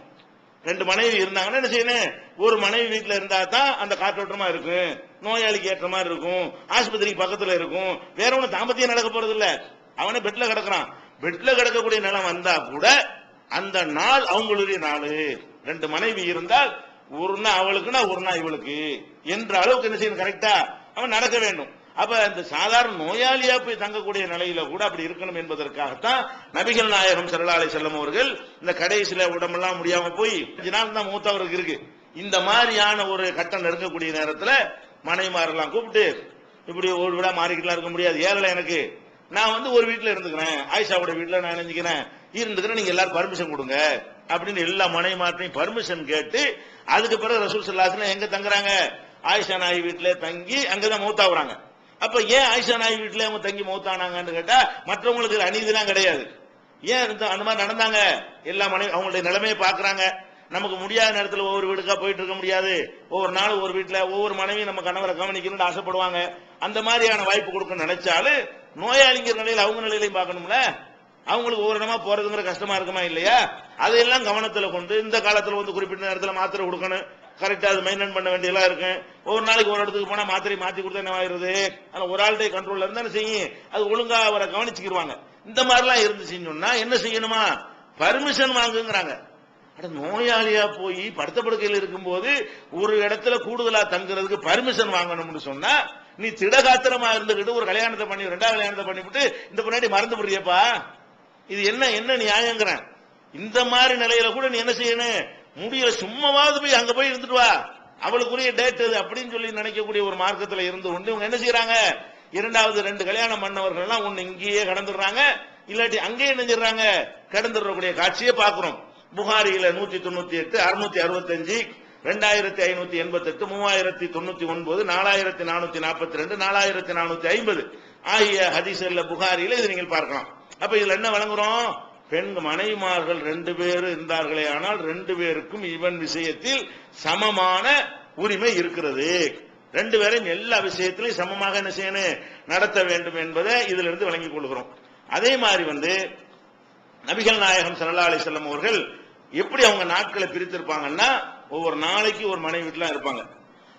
2 மனைவி இருந்தாங்கன்னா என்ன செய்யணும்? ஒரு மனைவி வீட்டுல இருந்தா தான் அந்த காற்றோட்டமா இருக்கும், நோயாளிக்கு ஏற்ற மாதிரி இருக்கும், ஆஸ்பத்திரிக்கு பக்கத்துல இருக்கும். வேற ஒண்ணு தாம்பத்தியம் நடக்க போறது இல்ல. அவனே பெட்ல கிடக்குறான். பெட்ல கிடக்கக்கூடிய நிலம் வந்தா கூட அந்த நாள் அவங்களுடைய நாள். 2 மனைவி இருந்தால் ஒரு நாள் அவளுக்குன்னா ஒரு நாள் இவளுக்கு என்ற அளவுக்கு என்ன செய்யணும்? கரெக்டா அவன் நடக்க வேண்டும். அப்ப இந்த சாதாரண நோயாளியா போய் தங்கக்கூடிய நிலையில கூட அப்படி இருக்கணும் என்பதற்காகத்தான் நபிகள் நாயகம் ஸல்லல்லாஹு அலைஹி வஸல்லம் அவர்கள் இந்த கடைசியில உடம்பெல்லாம் முடியாம போய் 5 நாள் தான் மூத்தவருக்கு இருக்கு. இந்த மாதிரியான ஒரு கட்டம் நெருங்கக்கூடிய நேரத்தில் மனைவிமாரெல்லாம் கூப்பிட்டு, இப்படி ஒரு விட மாறிக்கிட்டுலாம் இருக்க முடியாது, ஏழை எனக்கு, நான் ஒரு வீட்டுல இருந்துக்கிறேன், ஆயிஷாவோட வீட்டுல நான் நினைச்சுக்கிறேன் இருந்துக்கிறேன், நீங்க எல்லாரும் பர்மிஷன் கொடுங்க அப்படின்னு எல்லா மனைவிமார்ட்டையும் பர்மிஷன் கேட்டு, அதுக்கு பிறகு ரசூல் ஸல்லல்லாஹு அலைஹி வஸல்லம் எங்க தங்குறாங்க? ஆயிஷா நாயி வீட்டுல தங்கி அங்கதான் மௌத்தாகுறாங்க. அப்ப ஏன் ஆயிஷா நாயி வீட்டுல அவங்க தங்கி மௌத்தானாங்கன்னு கேட்டா, மற்றவங்களுக்கு அநீதிலாம் கிடையாது. ஏன் அந்த மாதிரி நடந்தாங்க? எல்லா மனைவி அவங்களுடைய நிலைமையை பாக்குறாங்க. நமக்கு முடியாத நேரத்தில் ஒவ்வொரு வீடுக்கா போயிட்டு இருக்க முடியாது. ஒவ்வொரு நாளும் ஒரு வீட்டுல ஒவ்வொரு மனைவி நம்ம கணவரை கவனிக்கணும்னு ஆசைப்படுவாங்க. அந்த மாதிரியான வாய்ப்பு கொடுக்க நினைச்சாலும் நோயாளிங்கிற நிலையில் அவங்க நிலையிலையும் பார்க்கணும்ல. அவங்களுக்கு ஒவ்வொரு இடமா போறதுங்கிற கஷ்டமா இருக்குமா இல்லையா? அதையெல்லாம் கவனத்துல கொண்டு இந்த காலத்துல குறிப்பிட்ட நேரத்தில் மாத்திரை கொடுக்கணும், கரெக்டா அது மெயின்டைன் பண்ண வேண்டியதெல்லாம் இருக்கு. ஒவ்வொரு நாளைக்கு ஒரு இடத்துக்கு போனா மாத்திரை மாத்தி கொடுத்தா என்ன ஆயிருது? ஆனா ஒரு ஆள்கிட்ட கண்ட்ரோல்ல இருந்தா செய்யும், அது ஒழுங்கா அவரை கவனிச்சுக்கிடுவாங்க. இந்த மாதிரிலாம் இருந்துச்சுன்னு சொன்னா என்ன செய்யணுமா? பர்மிஷன் வாங்குங்கிறாங்க. நோயாளியா போய் படுத்த படுக்கையில் இருக்கும் போது ஒரு இடத்துல கூடுதலா தங்குறதுக்கு பர்மிஷன் வாங்கணும்னு சொன்னா, நீ திடகாத்திரமா இருந்துகிட்டு ஒரு கல்யாணத்தை பண்ணி 2வது கல்யாணத்தை பண்ணிவிட்டு இந்த முன்னாடி மறந்து விடுறியப்பா, இது என்ன நியாயங்கிறேன். இந்த மாதிரி நிலையில கூட நீ என்ன செய்யணும்? முடியல, சும்மாவது போய் அங்க போய் இருந்துட்டு வா, அவளுக்குரிய டேட் அது அப்படின்னு சொல்லி நினைக்கக்கூடிய ஒரு மார்க்கத்தில் இருந்து கொண்டு இவங்க என்ன செய்யறாங்க? 2வது 2 கல்யாணம் பண்ணவர்கள் எல்லாம் ஒண்ணு இங்கேயே கடந்துடுறாங்க, இல்லாட்டி அங்கேயே நினைஞ்சிடறாங்க, கடந்துடக்கூடிய காட்சியை பார்க்கிறோம். புகாரியில 198, 665, 2588, 3099, 4442, 4450 ஆகிய ஹதீஸ்ல புகாரியில இது நீங்கள் பார்க்கலாம். அப்ப இதுல என்ன வழங்குறோம்? பெண் மனைவிமார்கள் 2 பேர் இருந்தார்களே ஆனால் 2 பேருக்கும் இவன் விஷயத்தில் சமமான உரிமை இருக்கிறது. 2 பேரையும் எல்லா விஷயத்திலையும் சமமாக என்ன செய்யணும்? நடத்த வேண்டும் என்பதை இதுல இருந்து வழங்கிக் கொள்கிறோம். அதே மாதிரி நபிகள் நாயகம் ஸல்லல்லாஹு அலைஹி வஸல்லம் அவர்கள் எப்படி அவங்க நாட்களை பிரித்திருப்பாங்கன்னா, ஒவ்வொரு நாளைக்கு ஒரு மனைவி வீட்டுல இருப்பாங்க.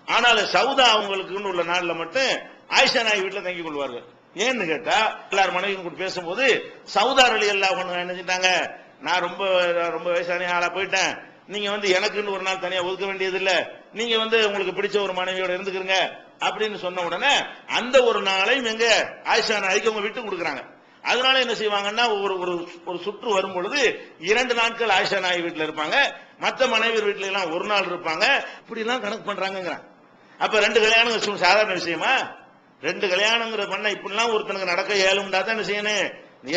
ஆனால் சவுதா அவங்களுக்கு உள்ள நாள்ல மட்டும் ஆயிஷா நாயி வீட்டுல தங்கிக் கொள்வார்கள். ஏன்னு கேட்டா, எல்லாரும் மனைவி கூட பேசும்போது சவுதா ரலியல்லாஹு அன்ஹா என்ன செஞ்சாங்க? நான் ரொம்ப ரொம்ப வயசான ஆளா போயிட்டேன், நீங்க எனக்குன்னு ஒரு நாள் தனியா ஒதுக்க வேண்டியது இல்ல, நீங்க உங்களுக்கு பிடிச்ச ஒரு மனைவியோட இருந்துக்கிறங்க அப்படின்னு சொன்ன உடனே அந்த ஒரு நாளையும் எங்க ஆயிஷா நாய்க்கு அவங்க விட்டு கொடுக்குறாங்க. அதனால என்ன செய்வாங்கன்னா, ஒரு சுற்று வரும் பொழுது 2 நாட்கள் ஆயிஷா நாய் வீட்டுல இருப்பாங்க, மற்ற மனைவி வீட்டுல எல்லாம் ஒரு நாள் இருப்பாங்க. இப்படி எல்லாம் கணக்கு பண்றாங்க. அப்ப 2 கல்யாணம் சாதாரண விஷயமா? 2 கல்யாணங்கிற பண்ண இப்படிலாம் ஒருத்தனுக்கு நடக்க இயலும்டா தான் என்ன செய்யணும்?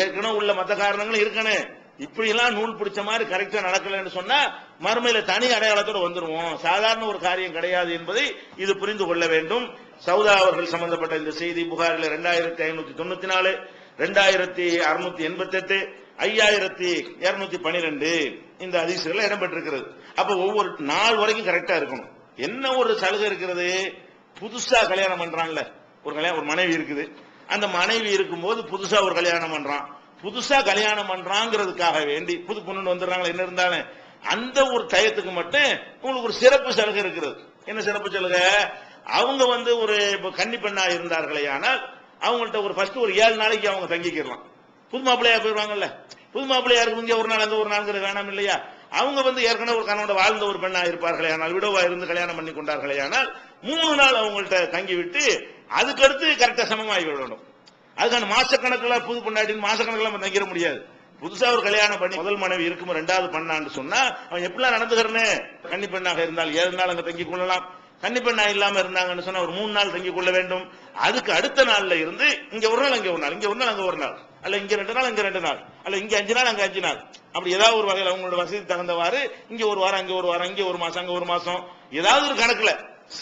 ஏற்கனவே உள்ள மற்ற காரணங்களும் இருக்கணும். இப்படி எல்லாம் நூல் பிடிச்ச மாதிரி கரெக்டா நடக்கலன்னு சொன்னா மறுமையில தனி அடையாளத்தோட வந்துருவோம். சாதாரண ஒரு காரியம் கிடையாது என்பதை இது புரிந்து கொள்ள வேண்டும். சவுதா அவர்கள் சம்பந்தப்பட்ட இந்த செய்தி புகாரில 2594, 2688, 5212 இந்த ஹதீஸ்கள் இடம்பெற்றிருக்கிறது. அப்ப ஒவ்வொரு நாள் வரைக்கும் கரெக்டா இருக்கணும். என்ன ஒரு சலுகை இருக்கிறது? புதுசா கல்யாணம் பண்றாங்கல்ல, ஒரு மனைவி இருக்குது, அந்த மனைவி இருக்கும்போது புதுசா ஒரு கல்யாணம் பண்றான், புதுசா கல்யாணம் பண்றாங்கிறதுக்காக வேண்டி புது பொண்ணு வந்துடுறாங்களா என்ன இருந்தாலும் அந்த ஒரு டயத்துக்கு மட்டும் உங்களுக்கு ஒரு சிறப்பு சலுகை இருக்கிறது. என்ன சிறப்பு சலுகை? அவங்க ஒரு கன்னி பெண்ணா இருந்தார்களே ஆனால் அவங்கள்ட்ட ஃபர்ஸ்ட் ஒரு 7 நாளைக்கு அவங்க தங்கிக்கலாம். புது மாப்பிள்ளையா போயிருவாங்கல்ல, புது மாப்பிள்ளையா இருக்கு இங்க ஒரு நாள் அங்க ஒரு நாள்ங்கிற வேணாம் இல்லையா? அவங்க வந்து ஏற்கனவே ஒரு கணவனோட வாழ்ந்த ஒரு பெண்ணா இருப்பார்களே ஆனால் விடோவா இருந்து கல்யாணம் பண்ணி கொண்டார்களே ஆனால் 3 நாள் அவங்கள்ட்ட தங்கி விட்டு அதுக்கடுத்து கரெக்டா சமமாகி விடணும். அதுக்கான மாசக்கணக்கில் புது பொண்டாட்டின்னு மாசக்கணக்கில் நம்ம தங்கிட முடியாது. புதுசா ஒரு கல்யாணம் பண்ணி முதல் மனைவி இருக்கும் 2வது பண்ணான்னு சொன்னா அவன் எப்படிலாம் நடந்துக்கிறனே, கன்னி பெண்ணாக இருந்தால் 7 நாள் அங்க தங்கி கொள்ளலாம். கன்னி பெண்ணா இல்லாம இருந்தாங்கன்னு சொன்னா ஒரு 3 நாள் தங்கி கொள்ள வேண்டும். அதுக்கு அடுத்த நாள்ல இருந்து இங்க ஒரு நாள் அங்க ஒரு நாள், இங்க ஒரு நாள் அங்க ஒரு நாள், அல்ல இங்க 2 நாள் அங்க 2 நாள், அல்ல இங்க 5 நாள் அங்க 5 நாள், அப்படி ஏதாவது ஒரு வகையில் அவங்களோட வசதி தகுந்தவாறு இங்க ஒரு வாரம் அங்க ஒரு வாரம், இங்க ஒரு மாசம் அங்க ஒரு மாசம், ஏதாவது ஒரு கணக்குல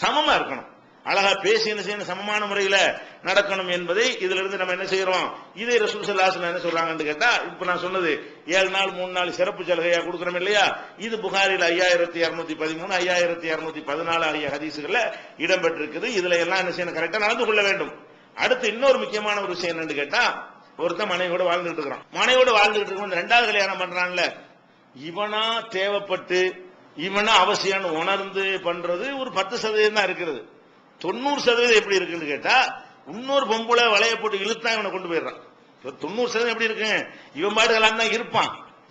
சமமா இருக்கணும். அழகா பேசி என்ன செய்யணும், சமமான முறையில நடக்கணும் என்பதை இதுல இருந்து நம்ம என்ன செய்யறோம். இதே ரசூல் ஸல்லல்லாஹு அலைஹி வஸல்லம் என்ன சொல்றாங்கன்னு கேட்டா, இப்ப நான் சொன்னது 7 நாள் 3 நாள் சிறப்பு சலுகையா கொடுக்கறோம் இல்லையா, இது புகாரில 5213 5214 ஆகிய ஹதீசுகள்ல இடம்பெற்றிருக்குது. இதுல எல்லாம் என்ன செய்யணும், கரெக்டா நடந்து கொள்ள வேண்டும். அடுத்து இன்னொரு முக்கியமான ஒரு விஷயம் என்னன்னு கேட்டா, ஒருத்தன் மனைவியோட வாழ்ந்துட்டு இருக்கிறான். மனைவியோட வாழ்ந்துட்டு இருக்கும் 2வது கல்யாணம் பண்றான்ல, இவனா தேவைப்பட்டு இவனா அவசியம் உணர்ந்து பண்றது ஒரு 10% தான் இருக்கிறது. 90% எப்படி இருக்குன்னு கேட்டா, இன்னொரு பொம்பளை வளைய போட்டு இழுத்தா இவனை கொண்டு போயிடுறான். 90% எப்படி இருக்கு, இவன் பாட்டுலாம் தான் இருப்பான்.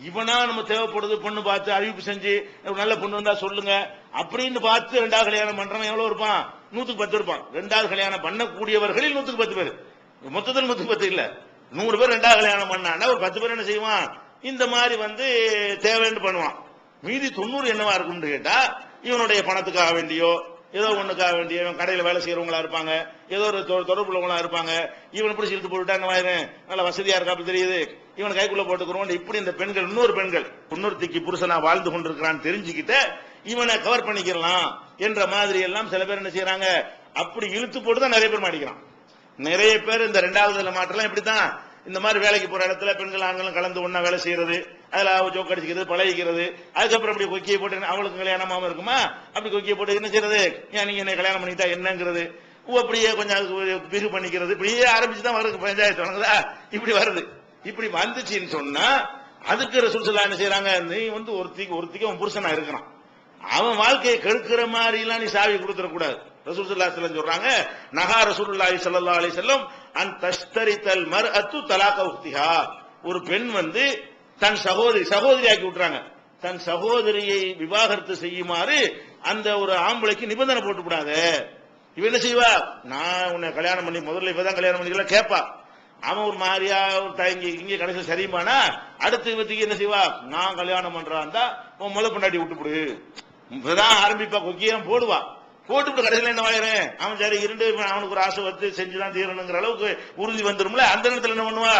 இவனா நம்ம தேவைப்படுது பொண்ணு பார்த்து அறிவிப்பு செஞ்சு நல்ல பொண்ணு வந்தா சொல்லுங்க அப்படின்னு பார்த்து 2வது கல்யாணம் பண்றவன் எவ்வளவு இருப்பான், 100க்கு 10 இருப்பான். 2வது கல்யாணம் பண்ணக்கூடியவர்களில் 100க்கு 10 பேர், மொத்தத்தில் 100க்கு 10 இல்ல, 100 பேர் 2வது கல்யாணம் பண்ணான்னா ஒரு 10 பேர் என்ன செய்வான், இந்த மாதிரி வந்து தேவைன்னு பண்ணுவான். மீதி 90 என்னவா இருக்கும்னு கேட்டா, இவனுடைய பணத்துக்காக வேண்டியோ ஏதோ ஒண்ணுக்காக வேண்டிய, இவன் கடையில் வேலை செய்யறவங்களா இருப்பாங்க, ஏதோ ஒரு தொடர்புள்ளவங்களா இருப்பாங்க, இவனை பிடிச்சி இழுத்து போட்டுட்டா என்ன ஆயிரும், நல்ல வசதியா இருக்காப்பு தெரியுது, இவனை கைக்குள்ள போட்டுக்கிறோம். இப்படி இந்த பெண்கள் இன்னொருத்திக்கு புருஷனா வாழ்ந்து கொண்டிருக்கிறான்னு தெரிஞ்சுக்கிட்டு இவனை கவர் பண்ணிக்கலாம் என்ற மாதிரி எல்லாம் சில பேர் என்ன செய்யறாங்க, அப்படி இழுத்து போட்டுதான் நிறைய பேர் மாட்டிக்கிறான். நிறைய பேர் இந்த 2வது மாற்றலாம் இப்படித்தான், இந்த மாதிரி வேலைக்கு போற இடத்துல பெண்கள் ஆண்களும் கலந்து ஒண்ணா வேலை செய்யறது, அதுல ஜோக் அடிச்சுக்கிறது, பழகிக்கிறது, அதுக்கப்புறம் அப்படி கொக்கியை போட்டு அவளுக்கு கல்யாணமாம இருக்குமா, அப்படி கொக்கியை போட்டு என்ன செய்யறது, ஏன் நீங்க என்ன கல்யாணம் பண்ணிட்டா என்னங்கிறது, அப்படியே கொஞ்சம் அதுக்கு பிகு பண்ணிக்கிறது, இப்படியே ஆரம்பிச்சுதான் வருது பஞ்சாயத்து வணங்குதா, இப்படி வருது. இப்படி வந்துச்சுன்னு சொன்னா அதுக்கு ரசூல் ஸல்லல்லாஹு என்ன செய்யறாங்க, நீ வந்து ஒருத்திக்கு அவன் புருஷனா இருக்கிறான், அவன் வாழ்க்கையை கெடுக்கிற மாதிரி எல்லாம் நீ சாவி கொடுத்துடக்கூடாது. ரசூல் ஸல்லல்லாஹு அலைஹி வஸல்லம் சொல்றாங்க, நஹா ரசூலுல்லாஹி ஸல்லல்லாஹு அலைஹி வஸல்லம் அன் தஷ்தரித்தல் மர்அத்து தலாக உக்திஹா, ஒரு பெண் வந்து தன் சகோதரி ஆக்கி விட்டுறாங்க, தன் சகோதரியை விவாகரத்து செய்யுமாறு அந்த ஒரு ஆம்பளைக்கு நிபந்தனை போட்டு விடாத. இவ என்ன செய்வா, நான் உன்னை கல்யாணம் பண்ணி முதல்ல இப்பதான் கல்யாணம் பண்ணிக்கல கேட்பா, அவன் ஒரு மாதிரியா ஒரு தயங்கி இங்கே கடைசி சரியுமானா அடுத்து இவத்துக்கு என்ன செய்வா, நான் கல்யாணம் பண்றான் உன் முத பொண்டாட்டி விட்டுப்படு, இப்பதான் ஆரம்பிப்பா, கொக்கியம் போடுவா, போட்டு கடைசியில் என்ன வாயிறேன், அவன் சரி இருண்டு அவனுக்கு ஒரு ஆசை வந்து செஞ்சுதான் தீரணுங்கிற அளவுக்கு உறுதி வந்துரும்ல, அந்த நேரத்தில் என்ன பண்ணுவா,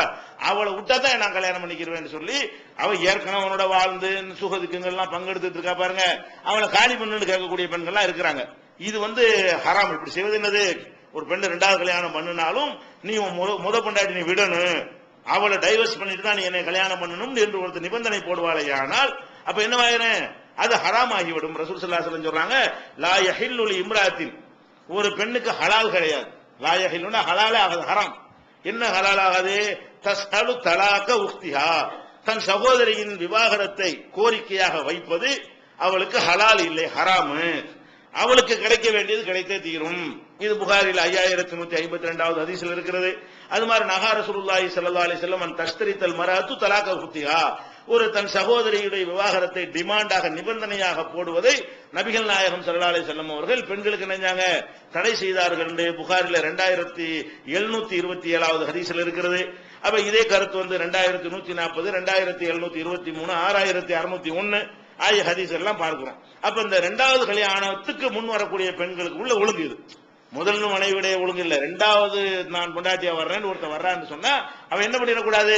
அவளை விட்டாதான் நான் கல்யாணம் பண்ணிக்கிறேன்னு சொல்லி அவன் ஏற்கனவே அவனோட வாழ்ந்து சுகதுக்கங்கள்லாம் பங்கெடுத்துட்டு இருக்கா பாருங்க, அவளை காலி பண்ணுன்னு கேட்கக்கூடிய பெண்கள்லாம் இருக்கிறாங்க. இது வந்து ஹராம். இப்படி செய்வது என்னது, ஒரு பெண்ணு 2வது கல்யாணம் பண்ணினாலும் நீ முத பொண்டாட்டி நீ விடணும், அவளை டைவர்ஸ் பண்ணிட்டு தான் நீ என்னை கல்யாணம் பண்ணணும் என்று ஒருத்தர் நிபந்தனை போடுவாளே, ஆனால் அப்ப என்னவாயிரும், அது ஹராம் ஆகிவிடும். ரசூல் ஸல்லல்லாஹு அலைஹி வஸல்லம் சொல்றாங்க, லா யஹில்லு லி இம்ராத்தின், ஒரு பெண்ணுக்கு ஹலால் கிடையாது, லா யஹில்லுனா ஹலாலே ஆகாது, ஹராம். என்ன ஹலால் ஆகாது, தஸ்அலு தலாக உக்திஹா, தன் சகோதரியின் விவாகரத்தை கோரிக்கையாக வைப்பது அவளுக்கு ஹலால் இல்லை, ஹராமு. அவளுக்கு கிடைக்க வேண்டியது கிடைத்தே தீரும். இது புகாரில் 5152வது ஹதீஸில் இருக்கிறது. அது மாதிரி நஹா ரசூலுல்லாஹி ஸல்லல்லாஹு அலைஹி வஸல்லம் அன் தஷ்தரித்தல் மர்அத்து தலாக உக்திஹா, ஒரு தன் சகோதரியுடைய விவாகரத்தை டிமாண்டாக நிபந்தனையாக போடுவதை நபிகள் நாயகம் ஸல்லல்லாஹு அலைஹி வஸல்லம் அவர்கள் பெண்களுக்கு நினைஞ்சாங்க தடை செய்தார்கள் என்று புகாரில் 2727வது ஹதீஸில் இருக்கிறது. அப்ப இதே கருத்து வந்து 2140, 2723, 6601 ஆகிய ஹதீஸ் எல்லாம் பார்க்கிறோம். அப்ப இந்த 2வது கல்யாணத்துக்கு முன் வரக்கூடிய பெண்களுக்கு உள்ள ஒழுங்கு இது. முதல் மனைவிடைய ஒழுங்கு இல்ல, 2வது நான் பொண்டாட்டியா வர்றேன்னு ஒருத்தன் வர்றான்னு சொன்னா அவன் என்ன பண்ணிடக்கூடாது,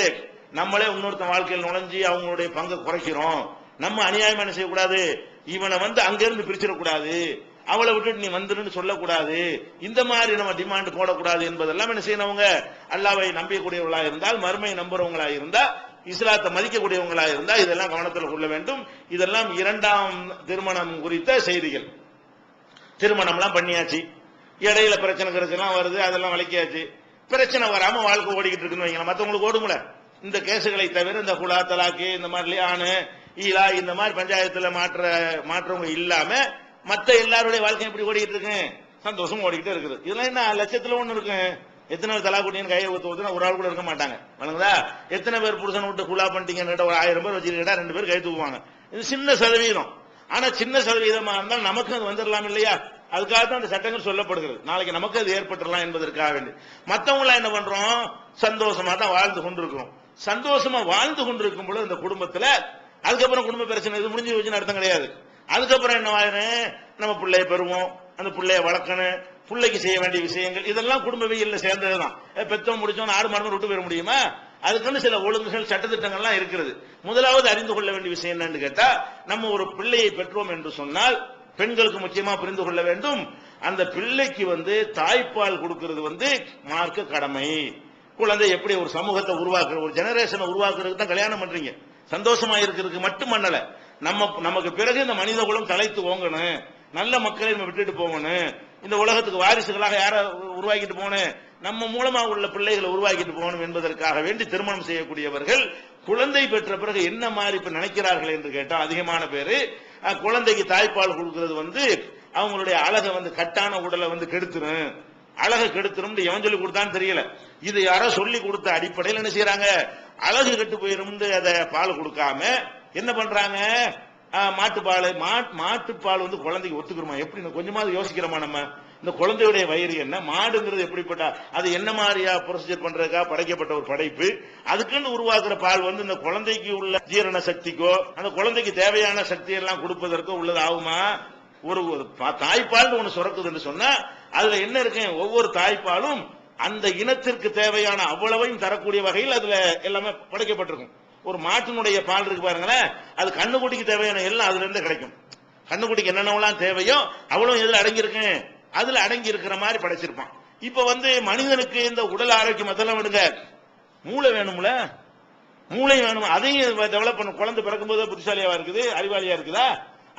நம்மளே இன்னொருத்தன் வாழ்க்கையில் நுழைஞ்சி அவங்களுடைய பங்கை குறைக்கிறோம், நம்ம அநியாயம் என்ன செய்யக்கூடாது, இவனை வந்து அங்கிருந்து பிரிச்சிடக்கூடாது, அவளை விட்டுட்டு நீ வந்துருன்னு சொல்லக்கூடாது, இந்த மாதிரி நம்ம டிமாண்ட் போடக்கூடாது என்பதெல்லாம் என்ன செய்யணும், அல்லாஹ்வை நம்பக்கூடியவர்களா இருந்தால், மறுமை நம்புறவங்களா இருந்தா, இஸ்லாத்தை மதிக்கக்கூடியவங்களா இருந்தா இதெல்லாம் கவனத்தில் கொள்ள வேண்டும். இதெல்லாம் 2ஆம் திருமணம் குறித்த செய்திகள். திருமணம்லாம் பண்ணியாச்சு, இடையில பிரச்சனை வருது, அதெல்லாம் வளைக்கியாச்சு, பிரச்சனை வராம வாழ்க்கை ஓடிக்கிட்டு இருக்குன்னு வைங்களா, மற்றவங்களுக்கு ஓடுங்கள. இந்த கேசுகளை தவிர இந்த குலா தலாக்கு இந்த மாதிரி ஆணு ஈலா இந்த மாதிரி பஞ்சாயத்துல மாற்றவங்க இல்லாம மத்த எல்லாருடைய வாழ்க்கை எப்படி ஓடிக்கிட்டு இருக்கு, சந்தோஷம் ஓடிக்கிட்டு இருக்குது. இதெல்லாம் என்ன லட்சத்துல ஒண்ணு இருக்கு, எத்தனை பேர் தலா குட்டின்னு கையை ஊத்துனா ஒரு ஆள் கூட இருக்க மாட்டாங்க, வணங்குதா. எத்தனை பேர் புருஷன் விட்டு குலா பண்ணிட்டீங்கன்னு ஒரு 1000 பேர் வச்சிருக்கா 2 பேர் கை தூக்குவாங்க, இது சின்ன சதவீதம். ஆனா சின்ன சதவீதமா இருந்தால் நமக்கு அது வந்துடலாம் இல்லையா? அதுக்காக தான் அந்த சட்டங்கள் சொல்லப்படுகிறது. நாளைக்கு நமக்கு அது ஏற்பட்டுடலாம் என்பதற்காக வேண்டி. மற்றவங்கள என்ன பண்றோம்? சந்தோஷமா தான் வாழ்ந்து கொண்டிருக்கிறோம். சந்தோஷமா வாழ்ந்து கொண்டிருக்கும் பொழுது இந்த குடும்பத்துல அதுக்கப்புறம் குடும்ப பிரச்சனை இது முடிஞ்சு வச்சுன்னு அர்த்தம் கிடையாது. அதுக்கப்புறம் என்ன ஆயிரும்? நம்ம பிள்ளைய பெறுவோம், அந்த பிள்ளைய வளர்க்கணும், பிள்ளைக்கு செய்ய வேண்டிய விஷயங்கள் இதெல்லாம் குடும்பவியல்ல சேர்ந்ததுதான். பெத்தோம் முடிச்சோம் ஆடு மாடு விட்டு போயிட முடியுமா? அதுக்குன்னு சில ஒழுங்குகள் சட்டத்திட்டங்கள்லாம் இருக்கிறது. முதலாவது அறிந்து கொள்ள வேண்டிய விஷயம் என்னன்னு கேட்டா, நம்ம ஒரு பிள்ளையை பெற்றோம் என்று சொன்னால் பெண்களுக்கு முக்கியமா புரிந்து கொள்ள வேண்டும், அந்த பிள்ளைக்கு தாய்ப்பால் கொடுக்கிறது மார்க்க கடமை. குழந்தை எப்படி ஒரு சமூகத்தை உருவாக்குற, ஒரு ஜெனரேஷனை உருவாக்குறதுக்கு தான் கல்யாணம் பண்றீங்க. சந்தோஷமா இருக்கிறதுக்கு மட்டும் பண்ணல. நமக்கு பிறகு இந்த மனித குலம் தலைத்து ஓங்கணும், நல்ல மக்களை நம்ம விட்டுட்டு போகணும், இந்த உலகத்துக்கு வாரிசுகளாக யார உருவாக்கிட்டு போகணும், நம்ம மூலமா உள்ள பிள்ளைகளை உருவாக்கிட்டு போகணும் என்பதற்காக வேண்டி திருமணம் செய்யக்கூடியவர்கள் குழந்தை பெற்ற பிறகு என்ன மாதிரி இப்ப நினைக்கிறார்கள் என்று கேட்டால், அதிகமான பேரு குழந்தைக்கு தாய்ப்பால் கொடுக்கிறது அவங்களுடைய அழகை கட்டான உடலை கெடுத்துரும், அழகை கெடுத்துரும் எவன் சொல்லி கொடுத்தான்னு தெரியல. இது யாரோ சொல்லி கொடுத்த அடிப்படையில் என்ன செய்யறாங்க? அழகு கெட்டு போயிரும் அதை பால் கொடுக்காம என்ன பண்றாங்க? மாட்டுப்பால் மாட்டுப்பால் குழந்தைக்கு ஒத்துக்கிறோமா? எப்படி கொஞ்சமாவது யோசிக்கிறோமா? நம்ம இந்த குழந்தையுடைய வயிறு என்ன, மாடுங்கிறது எப்படிப்பட்ட, அது என்ன மாதிரியா ப்ரொசீஜர் பண்றதுக்கா படைக்கப்பட்ட ஒரு படைப்பு. அதுக்குன்னு உருவாக்குற பால் இந்த குழந்தைக்கு உள்ள ஜீரண சக்திக்கோ அந்த குழந்தைக்கு தேவையான சக்தி எல்லாம் கொடுப்பதற்கோ உள்ளது ஆகுமா? ஒரு தாய்ப்பால் ஒண்ணு சுரக்குதுன்னு சொன்னா அதுல என்ன இருக்கு? ஒவ்வொரு தாய்ப்பாலும் அந்த இனத்திற்கு தேவையான அவ்வளவையும் தரக்கூடிய வகையில் அதுல எல்லாமே படைக்கப்பட்டிருக்கும். ஒரு மாட்டினுடைய பால் இருக்கு பாருங்களேன், அது கண்ணுக்குட்டிக்கு தேவையான எல்லாம் அதுல இருந்து கிடைக்கும். கண்ணுக்குட்டிக்கு என்னென்னலாம் தேவையோ அவ்வளவு எதுல அடங்கியிருக்கு? அதுல அடங்கி இருக்கிற மாதிரி படைச்சிருப்பான். இப்ப மனிதனுக்கு இந்த உடல் ஆரோக்கியம் அதெல்லாம் விடுங்க, மூளை வேணும்ல, மூளை வேணும், அதையும் டெவலப் பண்ணும். குழந்தை பிறக்கும் போது புத்திசாலியா இருக்குது, அறிவாளியா இருக்குதா?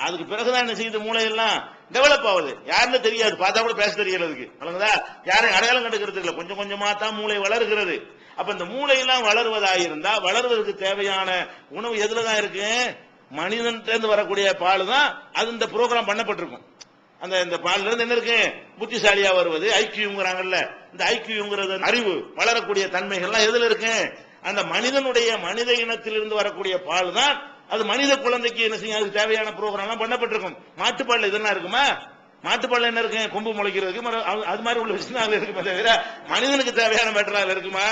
அதுக்கு பிறகுதான் என்ன செய்யுது? மூளை எல்லாம் டெவலப் ஆகுது. யாருன்னு தெரியாது, பார்த்தா கூட பேச தெரியல. அதுக்கு யாரும் அடையாளம் கண்டுக்கிறது இல்லை. கொஞ்சம் கொஞ்சமா தான் மூளை வளர்கிறது. அப்ப இந்த மூளையெல்லாம் வளர்வதாயிருந்தா வளர்வதற்கு தேவையான உணவு எதுலதான் இருக்கு? மனிதன் வரக்கூடிய பால் தான். அது இந்த ப்ரோக்ராம் பண்ணப்பட்டிருக்கும். அந்த பால்ல இருந்து என்ன இருக்கு? புத்திசாலியா வருவது, ஐக்கியூங்கிறாங்கல்ல, இந்த ஐக்கியூங்கிறது அறிவு வளரக்கூடிய தன்மைகள்லாம் எதுல இருக்கு? அந்த மனித இனத்திலிருந்து வரக்கூடிய பால் தான். அது மனித குழந்தைக்கு என்ன செய்யும்? அதுக்கு தேவையான ப்ரோக்ராம் எல்லாம் பண்ணப்பட்டிருக்கும். மாட்டுப்பால் இதெல்லாம் இருக்குமா? மாட்டுப்பால் என்ன இருக்கு? கொம்பு முளைக்கிறதுக்கு அது மாதிரி உள்ள விஷயம் அதுல இருக்குமே தவிர மனிதனுக்கு தேவையான மெட்டரால் இருக்குமா?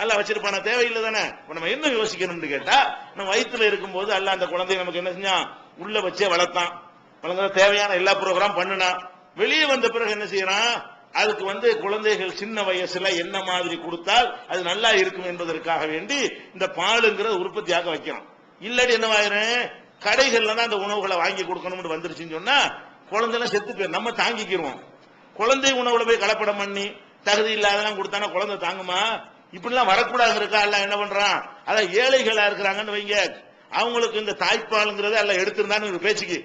அல்ல வச்சிருப்பான தேவையில்லை தானே. நம்ம என்ன யோசிக்கணும்னு கேட்டா, நம்ம வயிற்றுல இருக்கும் போது அல்ல அந்த குழந்தைய நமக்கு என்ன செஞ்சான்? உள்ள வச்சே வளர்த்தான், தேவையான எல்லா ப்ரோக்ராம் பண்ணுனா. வெளியே வந்த பிறகு என்ன செய்யறான்? அதுக்கு குழந்தைகள் சின்ன வயசுல என்ன மாதிரி கொடுத்தால் அது நல்லா இருக்கும் என்பதற்காக வேண்டி இந்த பாலுங்கிற உற்பத்தியாக வைக்கிறான். இல்லாட்டி என்னவாயிரும்? கடைகள்ல தான் அந்த உணவுகளை வாங்கி கொடுக்கணும்னு வந்துருச்சுன்னு சொன்னா குழந்தை செத்து போய் நம்ம தாங்கிக்கிறோம். குழந்தை உணவுல போய் கலப்படம் பண்ணி தகுதி இல்லாதெல்லாம் கொடுத்தானா குழந்தை தாங்குமா? இப்படிலாம் வரக்கூடாது இருக்கா? எல்லாம் என்ன பண்றான்? அதான் ஏழைகளா இருக்கிறாங்கன்னு வைங்க, அவங்களுக்கு இந்த தாய்ப்பாலுங்கிறத எல்லாம் எடுத்திருந்தான்னு ஒரு பேச்சுக்கு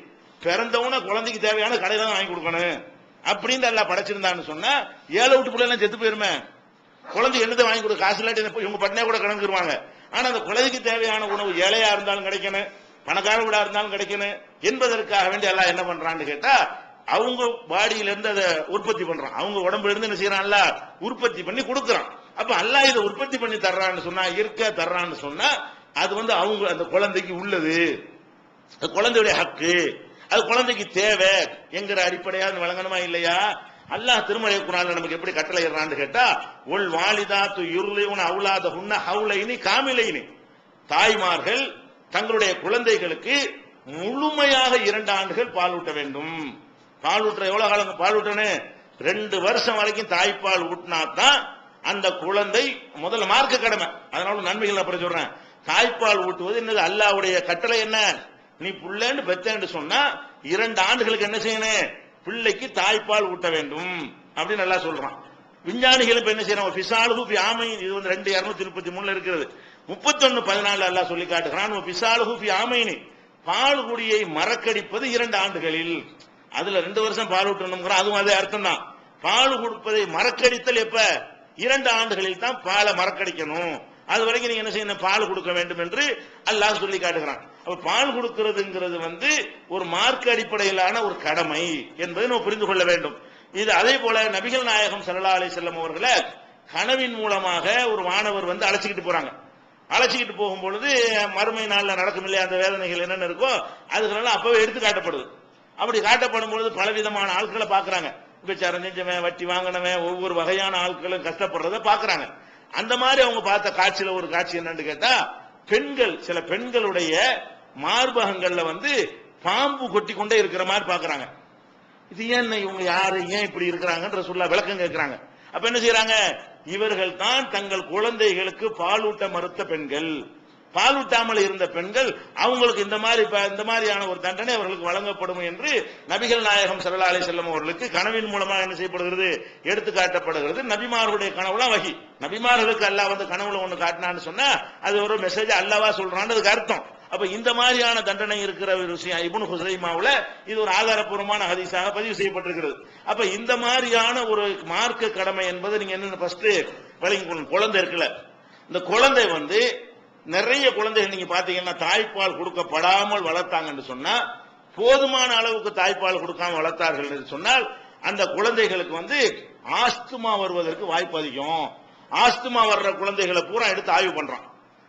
பிறந்தவன குழந்தைக்கு தேவையான கடையில தான் வாங்கி கொடுக்கணும் அப்படின்னு எல்லாம் படைச்சிருந்தான்னு சொன்னா ஏழை விட்டு பிள்ளை எல்லாம் செத்து போயிருமே. குழந்தை என்னத்தை வாங்கி கொடுக்க காசு இல்லாட்டி இவங்க பட்டினே கூட கணக்குருவாங்க. ஆனா அந்த குழந்தைக்கு தேவையான உணவு ஏழையா இருந்தாலும் கிடைக்கணும், பணக்கார வீடா இருந்தாலும் கிடைக்கணும் என்பதற்காக வேண்டி எல்லாம் என்ன பண்றான்னு கேட்டா, அவங்க பாடியில இருந்து அதை உற்பத்தி பண்றான். அவங்க உடம்புல இருந்து என்ன செய்யறான்ல? உற்பத்தி பண்ணி கொடுக்கறான். அப்ப அல்லாஹ் இதை உற்பத்தி பண்ணி தர்றான்னு சொன்னா, இருக்க தர்றான்னு சொன்னா அது அவங்க அந்த குழந்தைக்கு உள்ளது, குழந்தையுடைய ஹக்கு, அது குழந்தைக்கு தேவை என்கிற அடிப்படையாக வழங்கணுமா இல்லையா? அல்லாஹ் திருமலை குர்ஆன்ல நமக்கு எப்படி கட்டளை இடுறான்னு கேட்டா, உல் வாலிதாத்து யுர்லிஉன அவுலாதஹுன்ன ஹவுலைனி காமிலைனி, தாய்மார்கள் தங்களுடைய குழந்தைகளுக்கு முழுமையாக 2 ஆண்டுகள் பால் ஊட்ட வேண்டும். பால் ஊற்ற எவ்வளவு காலம் பால் ஊட்டணும்? 2 வருஷம் வரைக்கும் தாய்ப்பால் ஊட்டினாதான் அந்த குழந்தை முதல்ல மார்க்க கடமை. அதனால நன்மைகள் அப்புறம் சொல்றேன். தாய்ப்பால் ஊட்டுவது என்னது? அல்லாஹ்வுடைய கட்டளை என்ன? நீ புள்ளன்னு பெத்தேன்னு சொன்னா 2 ஆண்டுகளுக்கு என்ன செய்யணும்? பிள்ளைக்கு தாய்ப்பால் ஊட்ட வேண்டும் அப்படின்னு நல்லா சொல்றான். விஞ்ஞானிகள் இப்ப என்ன செய்யறாங்க? பிசாலுஹு ஃபி ஆமைன், இது 2233 இருக்கிறது. 31:14 அல்லாஹ் சொல்லி காட்டுகிறான், பிசாலுஹு ஃபி ஆமைன், பால் குடியை மறக்கடிப்பது 2 ஆண்டுகளில். அதுல 2 வருஷம் பால் ஊட்டணுங்கிற அதுவும் அதே அர்த்தம் தான். பால் கொடுப்பதை மறக்கடித்தல் எப்ப? 2 ஆண்டுகளில் தான் பாலை மறக்கடிக்கணும். அது வரைக்கும் நீங்க என்ன செய்யணும்? பால் கொடுக்க வேண்டும் என்று அல்லாஹ் சொல்லி காட்டுகிறான். அப்ப பால் கொடுக்கிறதுங்கிறது ஒரு மார்க்க அடிப்படையிலான ஒரு கடமை என்பதை நம்ம புரிந்து கொள்ள வேண்டும். இது அதே போல நபிகள் நாயகம் ஸல்லல்லாஹு அலைஹி வஸல்லம் அவர்களை கனவின் மூலமாக ஒரு வானவர் அழைச்சிக்கிட்டு போறாங்க. அழைச்சிக்கிட்டு போகும் பொழுது மறுமை நாள்ல நடக்கும் இல்லையா அந்த வேதனைகள் என்னென்ன இருக்கோ அதுகளெல்லாம் அப்பவே எடுத்து காட்டப்படுது. அப்படி காட்டப்படும் பொழுது பலவிதமான ஆட்களை பாக்குறாங்க. விபச்சாரம் செஞ்சவன், வட்டி வாங்கினவன், ஒவ்வொரு வகையான ஆட்களும் கஷ்டப்படுறத பாக்குறாங்க. அந்த மாதிரி அவங்க பார்த்த காட்சியில ஒரு காட்சி என்னன்னு கேட்டா, பெண்கள், சில பெண்களுடைய மார்பகங்கள்ல பாம்பு கொட்டி கொண்டே இருக்கிற மாதிரி பாக்குறாங்க. இது ஏன், இவங்க யாரு, ஏன் இப்படி இருக்கிறாங்கன்ற சொல்ல விளக்கம் கேட்கிறாங்க. அப்ப என்ன செய்யறாங்க, இவர்கள் தான் தங்கள் குழந்தைகளுக்கு பாலூட்ட மறுத்த பெண்கள், பாலூட்டாமல் இருந்த பெண்கள், அவங்களுக்கு இந்த மாதிரியான ஒரு தண்டனை அவர்களுக்கு வழங்கப்படும் என்று நபிகள் நாயகம் ஸல்லல்லாஹு அலைஹி வஸல்லம் அவர்களுக்கு கனவின் மூலமாக என்ன செய்யப்படுகிறது, எடுத்து காட்டப்படுகிறது. நபிமார்களுடைய கனவுலாம் வஹி. நபிமார்களுக்கு அல்லாஹ் கனவுல ஒண்ணு காட்டினான்னு சொன்னா அது ஒரு மெசேஜ் அல்லாஹ்வா சொல்றான்னு அதுக்கு அர்த்தம். அப்ப இந்த மாதிரியான தண்டனை இருக்கிற ஒரு விஷயம் இப்னு ஹுஸைமாவுல இது ஒரு ஆதாரப்பூர்வமான ஹதீஸாக பதிவு செய்யப்பட்டிருக்கிறது. அப்ப இந்த மாதிரியான ஒரு மார்க்க கடமை என்பது நீங்க என்ன ஃபர்ஸ்ட் விளங்கிக்கணும். குழந்தை இருக்குல்ல, இந்த குழந்தை நிறைய குழந்தைகள் நீங்க பாத்தீங்கன்னா தாய்ப்பால் கொடுக்கப்படாமல் வளர்த்தாங்கன்னு சொன்னா, போதுமான அளவுக்கு தாய்ப்பால் கொடுக்காம வளர்த்தார்கள் என்று சொன்னால் அந்த குழந்தைகளுக்கு ஆஸ்துமா வருவதற்கு வாய்ப்பு அதிகம். ஆஸ்துமா வர்ற குழந்தைகளை பூரா எடுத்து ஆய்வு பண்றான்.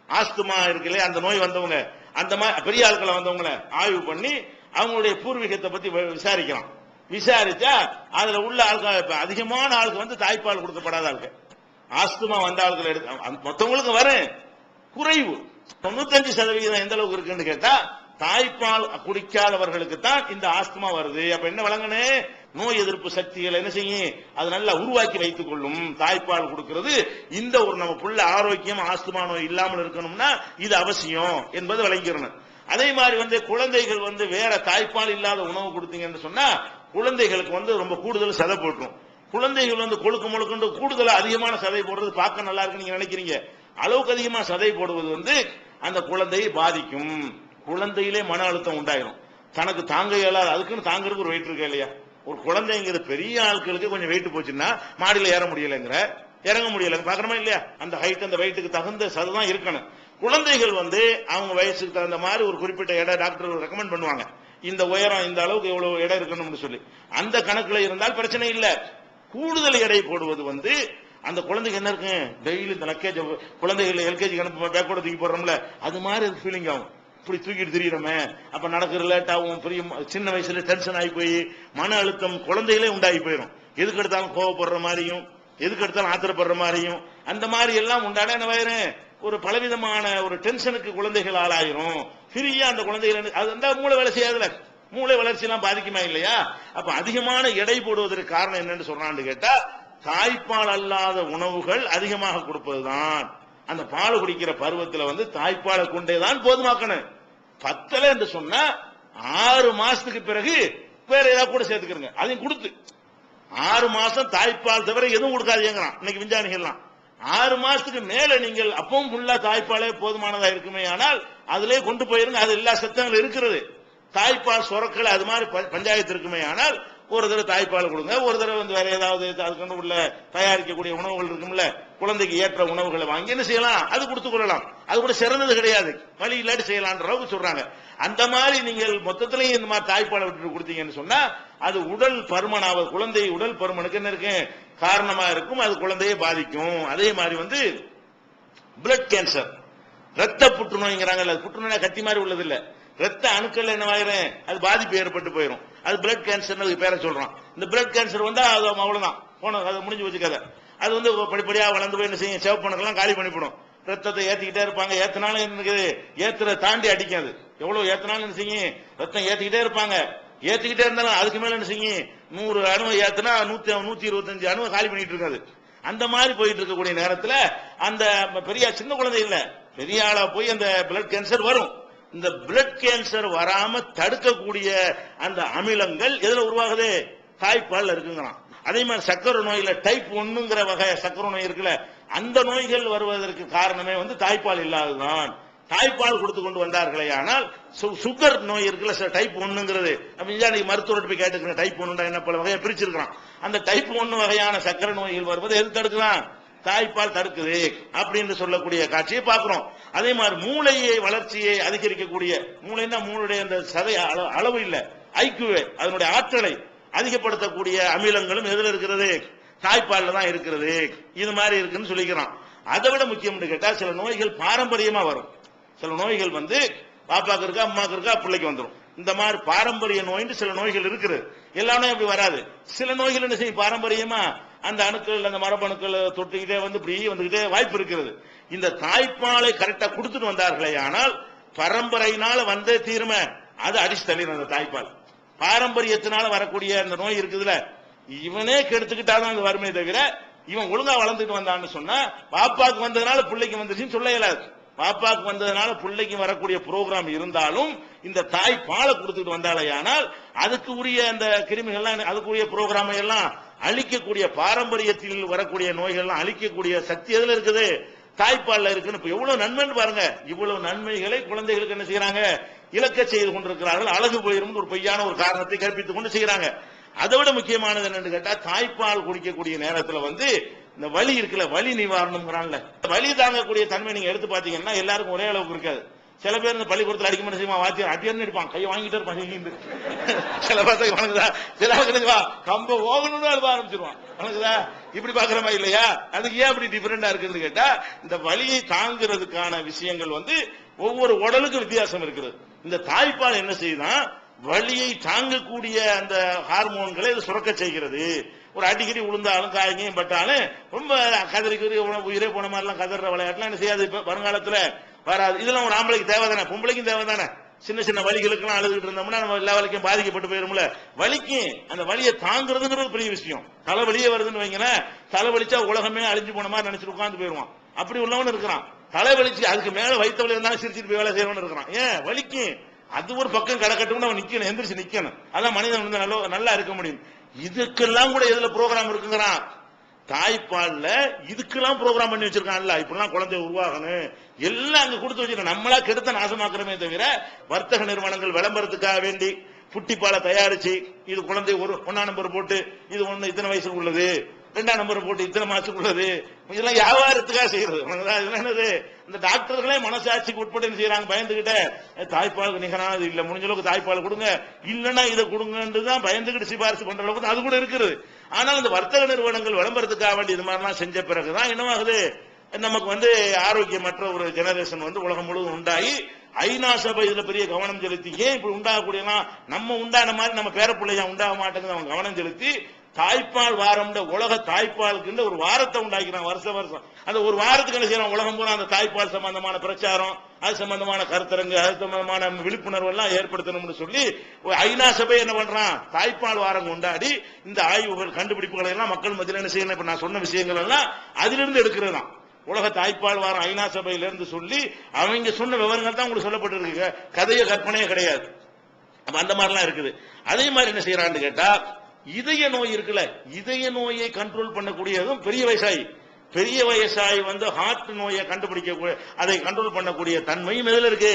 ஆஸ்துமா இருக்குல்ல, அந்த நோய் வந்தவங்க, அந்த மாதிரி பெரிய ஆட்களை வந்தவங்களை ஆய்வு பண்ணி அவங்களுடைய பூர்வீகத்தை பத்தி விசாரிக்கிறான். விசாரிச்சா அதுல உள்ள ஆட்கள், அதிகமான ஆளுக்கு தாய்ப்பால் கொடுக்கப்படாத ஆளுக்கு, ஆஸ்துமா வந்த ஆட்கள் எடுத்து மொத்தவங்களுக்கு வரும் குறைவு 95% எந்த அளவுக்கு இருக்குன்னு கேட்டா, தாய்ப்பால் குடிக்காதவர்களுக்கு தான் இந்த ஆஸ்துமா வருது. அப்ப என்ன வழங்கனே, நோய் எதிர்ப்பு சக்திகளை என்ன செய்யும், அது நல்லா உருவாக்கி வைத்துக் கொள்ளும் தாய்ப்பால் கொடுக்கிறது. இந்த ஒரு நம்ம புள்ள ஆரோக்கியம், ஆஸ்துமா நோய் இல்லாமல் இருக்கணும்னா இது அவசியம் என்பது விளங்கிடணும். அதே மாதிரி குழந்தைகள் வேற தாய்ப்பால் இல்லாத உணவு கொடுத்தீங்கன்னு சொன்னா குழந்தைகளுக்கு ரொம்ப கூடுதல் சதை போட்டுரும். குழந்தைகள் கொழுக்கு முழுக்கு கூடுதலா அதிகமான சதை போடுறது பார்க்க நல்லா இருக்கு நீங்க நினைக்கிறீங்க. அளவுக்கு அதிகமா சதை போடுவது அந்த குழந்தையை பாதிக்கும். குழந்தையிலே மன அழுத்தம் உண்டாயிரும். தனக்கு தாங்க இயலாத, அதுக்குன்னு தாங்கிறதுக்கு ஒரு வெயிட் இருக்கு இல்லையா. ஒரு குழந்தைங்கிற பெரிய ஆட்களுக்கு கொஞ்சம் வெயிட் போச்சுன்னா மாடியில ஏற முடியலைங்கிற, இறங்க முடியல பாக்குறோமா இல்லையா. அந்த ஹைட் அந்த வெயிட்டுக்கு தகுந்த சதுதான் இருக்கணும். குழந்தைகள் அவங்க வயசுக்கு தகுந்த மாதிரி ஒரு குறிப்பிட்ட இடம் டாக்டர் ரெக்கமெண்ட் பண்ணுவாங்க. இந்த உயரம் இந்த அளவுக்கு எவ்வளவு இடம் இருக்கணும்னு சொல்லி அந்த கணக்குல இருந்தால் பிரச்சனை இல்லை. கூடுதல் எடை போடுவது அந்த குழந்தைக்கு என்ன இருக்கு, டெய்லி இந்த லக்கேஜ் குழந்தைகள் எல்கேஜி அனுப்ப பேக்கோட தூக்கி போடுறோம்ல, அது மாதிரி ஃபீலிங் ஆகும். இப்படி தூக்கிட்டு திரியிறோமே, அப்ப நடக்கிற லேட் ஆகும், பெரிய சின்ன வயசுல டென்ஷன் ஆகி போய் மன அழுத்தம் குழந்தைகளே உண்டாகி போயிடும். எதுக்கு எடுத்தாலும் கோவப்படுற மாதிரியும், எதுக்கு எடுத்தாலும் ஆத்திரப்படுற மாதிரியும், அந்த மாதிரி எல்லாம் உண்டான என்ன வயிறு ஒரு பலவிதமான ஒரு டென்ஷனுக்கு குழந்தைகள் ஆளாயிரும். ஃப்ரீயா அந்த குழந்தைகள் அது மூளை வேலை செய்யாதுல, மூளை வளர்ச்சி எல்லாம் பாதிக்குமா இல்லையா. அப்ப அதிகமான எடை போடுவதற்கு காரணம் என்னன்னு சொல்றான்னு கேட்டா, தாய்ப்பால் அல்லாத உணவுகள் அதிகமாக கொடுப்பதுதான். அந்த பால் குடிக்கிற பருவத்தில் தாய்ப்பாலை கொண்டேதான் போதுமாக்கணும். பத்தல என்று சொன்னா 6 மாசத்துக்கு பிறகு வேற ஏதாவது கூட சேர்த்துக்கிறங்க. அதையும் கொடுத்து 6 மாசம் தாய்ப்பால் தவிர எதுவும் கொடுக்காதீங்கிறான் இன்னைக்கு விஞ்ஞானிகள்லாம். 6 மாசத்துக்கு மேல நீங்கள் அப்பவும் ஃபுல்லா தாய்ப்பாலே போதுமானதா இருக்குமே, ஆனால் அதிலே கொண்டு போயிருங்க. அது எல்லா சத்தங்களும் இருக்கிறது. தாய்ப்பால் சுரக்கல அது மாதிரி பஞ்சாயத்து இருக்குமே, ஆனால் ஒரு தடவை தாய்ப்பால் கொடுங்க, ஒரு தடவை வேற ஏதாவது அதுக்கு உள்ள தயாரிக்கக்கூடிய உணவுகள் இருக்கும்ல, குழந்தைக்கு ஏற்ற உணவுகளை வாங்கி என்ன செய்யலாம், அது கொடுத்துக் கொள்ளலாம். அது கூட சிறந்தது கிடையாது, வழி இல்லாட்டி செய்யலான்ற அளவுக்கு சொல்றாங்க. அந்த மாதிரி நீங்கள் மொத்தத்திலையும் இந்த மாதிரி தாய்ப்பாலை விட்டு கொடுத்தீங்கன்னு சொன்னா அது உடல் பருமனாவது, குழந்தை உடல் பருமனுக்கு என்ன இருக்கு காரணமா இருக்கும், அது குழந்தையை பாதிக்கும். அதே மாதிரி பிளட் கேன்சர், ரத்த புற்றுநோய்ங்கிறாங்கல்ல, புற்றுநோய் கத்தி மாதிரி உள்ளது இல்ல, ரத்த அணுக்கள் என்னவாயிரும், அது பாதிப்பு ஏற்பட்டு போயிடும். அது பிளட் கேன்சர் பேரை சொல்றான். இந்த பிளட் கேன்சர் அது அவ்வளவுதான் போன, அது முடிஞ்சு வச்சு கதை. அது படிப்படியா வளர்ந்து போய் என்ன செய்யும், சேவ் பண்ணக்கெல்லாம் காலி பண்ணிவிடும். ரத்தத்தை ஏத்திக்கிட்டே இருப்பாங்க, ஏத்தினாலும் இருக்குது, ஏத்துற தாண்டி அடிக்காது. எவ்வளவு ஏத்தினாலும் என்ன செய்யும், ரத்தம் ஏத்திக்கிட்டே இருப்பாங்க. ஏத்திக்கிட்டே இருந்தாலும் அதுக்கு மேல என்ன செய்யும், 100 அணுவை ஏத்தினா 125 அணுவை காலி பண்ணிட்டு இருக்காது. அந்த மாதிரி போயிட்டு இருக்கக்கூடிய நேரத்தில் அந்த பெரிய சின்ன குழந்தை இல்ல, பெரிய ஆளா போய் அந்த பிளட் கேன்சர் வரும். இந்த பிளட் கேன்சர் வராம தடுக்கக்கூடிய அந்த அமிலங்கள் எதுல உருவாகுது, தாய்ப்பால் இருக்குங்கிறான். அதே மாதிரி சக்கரை நோயில டைப் 1ங்கிற வகை சக்கரை நோய் இருக்குல்ல, அந்த நோய்கள் வருவதற்கு காரணமே தாய்ப்பால் இல்லாததுதான். தாய்ப்பால் கொடுத்து கொண்டு வந்தார்களே, ஆனால் சுகர் நோய் இருக்குல்ல டைப் 1ங்கிறது, மருத்துவர்கிட்ட போய் கேட்டுக்கிறேன் டைப் 1 என்ன பல வகையை பிரிச்சிருக்கிறான். அந்த டைப் 1 வகையான சக்கரை நோய்கள் வருவது எது தடுக்கலாம், தாய்ப்பால் தடுக்குது அப்படின்னு சொல்லக்கூடிய காட்சியை பார்க்கிறோம். அதே மாதிரி மூளையை வளர்ச்சியை அதிகரிக்கக்கூடிய, மூளைன்னா மூளையுடைய அந்த சதை அளவு இல்ல, ஐக்கியூ அதனுடைய ஆற்றலை அதிகப்படுத்தக்கூடிய அமிலங்களும் எதுல இருக்கிறது, தாய்ப்பால்ல தான் இருக்கிறது. இது மாதிரி இருக்குன்னு சொல்லிக்கிறான். அதை விட முக்கியம் கேட்டா சில நோய்கள் பாரம்பரியமா வரும். சில நோய்கள் வந்து பாப்பாக்கு இருக்கா அம்மாக்கு இருக்கா பிள்ளைக்கு வந்துடும். இந்த மாதிரி பாரம்பரிய நோய்னு சில நோய்கள் இருக்குது. எல்லா நோயும் அப்படி வராது. சில நோய்கள் என்ன செய்யும், பாரம்பரியமா அந்த அணுக்கள் அந்த மரபணுக்கள் தொட்டுக்கிட்டே வந்து இப்படி வந்துகிட்டே வாய்ப்பு இருக்கிறது. இந்த தாய்ப்பாலை கரெக்டா கொடுத்துட்டு வந்தார்களே ஆனால் பரம்பரையினால வந்தே தீர்மை, அது அடிச்சு தள்ளிடும். அந்த தாய்ப்பால் பாரம்பரியத்தினால வரக்கூடிய அந்த நோய் இருக்குதுல, இவனே கெடுத்துக்கிட்டாதான் அது வறுமை தவிர இவன் ஒழுங்கா வளர்ந்துட்டு வந்தான்னு சொன்னா பாப்பாக்கு வந்ததுனால பிள்ளைக்கு வந்துருச்சுன்னு சொல்ல இயலாது. பாப்பாக்கு வந்ததுனால பிள்ளைக்கு வரக்கூடிய புரோகிராம் இருந்தாலும் இந்த தாய் பாலை கொடுத்துட்டு வந்தாலே ஆனால் அதுக்கு உரிய அந்த கிருமிகள்லாம் அதுக்குரிய புரோகிராமை எல்லாம் அழிக்கக்கூடிய, பாரம்பரியத்தில் வரக்கூடிய நோய்கள்லாம் அழிக்கக்கூடிய சக்தி எதுல இருக்குது, தாய்ப்பால்ல இருக்குன்னு. இப்ப எவ்வளவு நன்மைன்னு பாருங்க. இவ்வளவு நன்மைகளை குழந்தைகளுக்கு என்ன செய்யறாங்க, இழக்க செய்து கொண்டிருக்கிறார்கள். அழகு போயிரும் ஒரு பொய்யான ஒரு காரணத்தை கற்பித்துக் கொண்டு செய்யறாங்க. அதை விட முக்கியமானது என்னன்னு கேட்டா, தாய்ப்பால் குடிக்கக்கூடிய நேரத்துல வந்து இந்த வலி இருக்குல்ல, வலி நிவாரணம்ங்கிறான்ல, வலி தாங்கக்கூடிய தன்மை நீங்க எடுத்து பாத்தீங்கன்னா எல்லாருக்கும் ஒரே அளவுக்கு இருக்காது. சில பேர் இந்த பள்ளிக்கூடத்தில் அடிக்க மாட்டேன் செய்வான், வாத்தியம் அடியர்னு இருப்பான், கையை வாங்கிட்டு இருப்பான். சில பசங்க வணங்குதா, சில கம்ப ஓகணும்னு அழுவ ஆரம்பிச்சிருவான். வணங்குதா, இப்படி பாக்குறமா இல்லையா? அதுக்கு ஏன் அப்படி டிஃபரெண்டா இருக்குன்னு கேட்டா, இந்த வலியை தாங்கிறதுக்கான விஷயங்கள் வந்து ஒவ்வொரு உடலுக்கும் வித்தியாசம் இருக்குது. இந்த தாய்ப்பால் என்ன செய்யுதான், வலியை தாங்கக்கூடிய அந்த ஹார்மோன்களை சுரக்க செய்கிறது. ஒரு அடிக்கடி உளுந்தாலும் காய்கையும் பட்டாலும் ரொம்ப கதறிக்கு உயிரே போன மாதிரிலாம் கதற விளையாட்டுலாம் என்ன செய்யாது, இப்ப வருங்காலத்துல வராது. இதெல்லாம் ஒரு ஆம்பளைக்கு தேவைதானே, பொம்பளைக்கும் தேவைதானே. சின்ன சின்ன வலிகளுக்கெல்லாம் அழுதுகிட்டு இருந்தோம்னா நம்ம எல்லா வலிக்கும் பாதிக்கப்பட்டு போயிரும்ல. வலிக்கும் அந்த வலியை தாங்கிறதுங்கிறது பெரிய விஷயம். தலைவலியே வருதுன்னு வைங்களேன், தலைவலிச்சா உலகமே அழிஞ்சு போன மாதிரி நினைச்சிட்டு உட்காந்து போயிருவான். அப்படி உள்ளவன் இருக்கிறான். தலைவலிச்சு அதுக்கு மேல வைத்த வலி இருந்தாலும் சிரிச்சிட்டு போய் வேலை செய்யறவன் இருக்கிறான். ஏன் வலிக்கும், அது ஒரு பக்கம் கடக்கட்டும், அவன் நிக்கணும், எந்திரிச்சு நிக்கணும். அதான் மனிதன் வந்து நல்லா இருக்க முடியும். இதுக்கெல்லாம் கூட எதுல ப்ரோக்ராம் இருக்குங்கிறான், தாய்ப்பால்ல இதுக்கெல்லாம் ப்ரோக்ராம் பண்ணி வச்சிருக்கான்ல. இப்பெல்லாம் குழந்தை உருவாகணும் எல்லாம் அங்க கொடுத்து வச்சிருக்க. நம்மளா கெடுத்த நாசமாக்குறமே தவிர வர்த்தக நிறுவனங்கள் விளம்பரத்துக்காக வேண்டி புட்டிப்பாலை தயாரிச்சு இது குழந்தை ஒரு 1ஆம் நம்பர் போட்டு இது ஒண்ணு இத்தனை வயசுக்கு உள்ளது, 2ஆம் நம்பர் போட்டு இத்தனை மாசத்துக்கு உள்ளது, இதெல்லாம் வியாபாரத்துக்காக செய்யறது. என்னது, இந்த டாக்டர்களே மனசாட்சிக்கு உட்பட்டு என்ன செய்யறாங்க, பயந்துகிட்ட தாய்ப்பாலுக்கு நிகரானது இல்ல, முடிஞ்ச அளவுக்கு தாய்ப்பால் கொடுங்க, இல்லன்னா இதை கொடுங்கன்றதுதான் பயந்துகிட்டு சிபாரிசு பண்ற அளவுக்கு அது கூட இருக்குது. ஆனால் இந்த வர்த்தக நிறுவனங்கள் விளம்பரத்துக்காக வேண்டி இது மாதிரிலாம் செஞ்ச பிறகுதான் என்னவாகுது, நமக்கு வந்து ஆரோக்கியமற்ற ஒரு ஜெனரேஷன் வந்து உலகம் முழுவதும் உண்டாகி ஐநா சபை இதுல பெரிய கவனம் செலுத்தி, ஏன் இப்படி உண்டாகக்கூடிய நம்ம உண்டான மாதிரி நம்ம பேரப்பிள்ளையா உண்டாக மாட்டேங்குது அவங்க கவனம் செலுத்தி தாய்ப்பால் வாரம் உலக தாய்ப்பாலுக்கு ஒரு வாரத்தை உண்டாக்கிறான். வருஷம் அந்த ஒரு வாரத்துக்கு என்ன செய்யறான், உலகம் பூரா அந்த தாய்ப்பால் சம்பந்தமான பிரச்சாரம், அது சம்பந்தமான கருத்தரங்கு, அது சம்பந்தமான விழிப்புணர்வு எல்லாம் ஏற்படுத்தணும்னு சொல்லி ஐநா சபை என்ன பண்றான், தாய்ப்பால் வாரம் கொண்டாடி இந்த ஆய்வுகள் கண்டுபிடிப்புகளை எல்லாம் மக்கள் மத்தியில் என்ன செய்யணும், இப்ப நான் சொன்ன விஷயங்கள் எல்லாம் அதிலிருந்து எடுக்கிறது தான். உலக தாய்ப்பால் வாரம் ஐநா சபையில இருந்து சொல்லி அவங்க சொன்ன விவரங்கள் தான் உங்களுக்கு சொல்லப்பட்டிருக்கு, கதைய கற்பனையே கிடையாது. அந்த மாதிரிலாம் இருக்குது. அதே மாதிரி என்ன செய்யறான்னு கேட்டா, இதய நோய் இருக்குல்ல, இதய நோயை கண்ட்ரோல் பண்ணக்கூடியதும் பெரிய வயசாயி வந்து ஹார்ட் நோயை கண்டுபிடிக்க, அதை கண்ட்ரோல் பண்ணக்கூடிய தன்மையும் எதுல இருக்கு,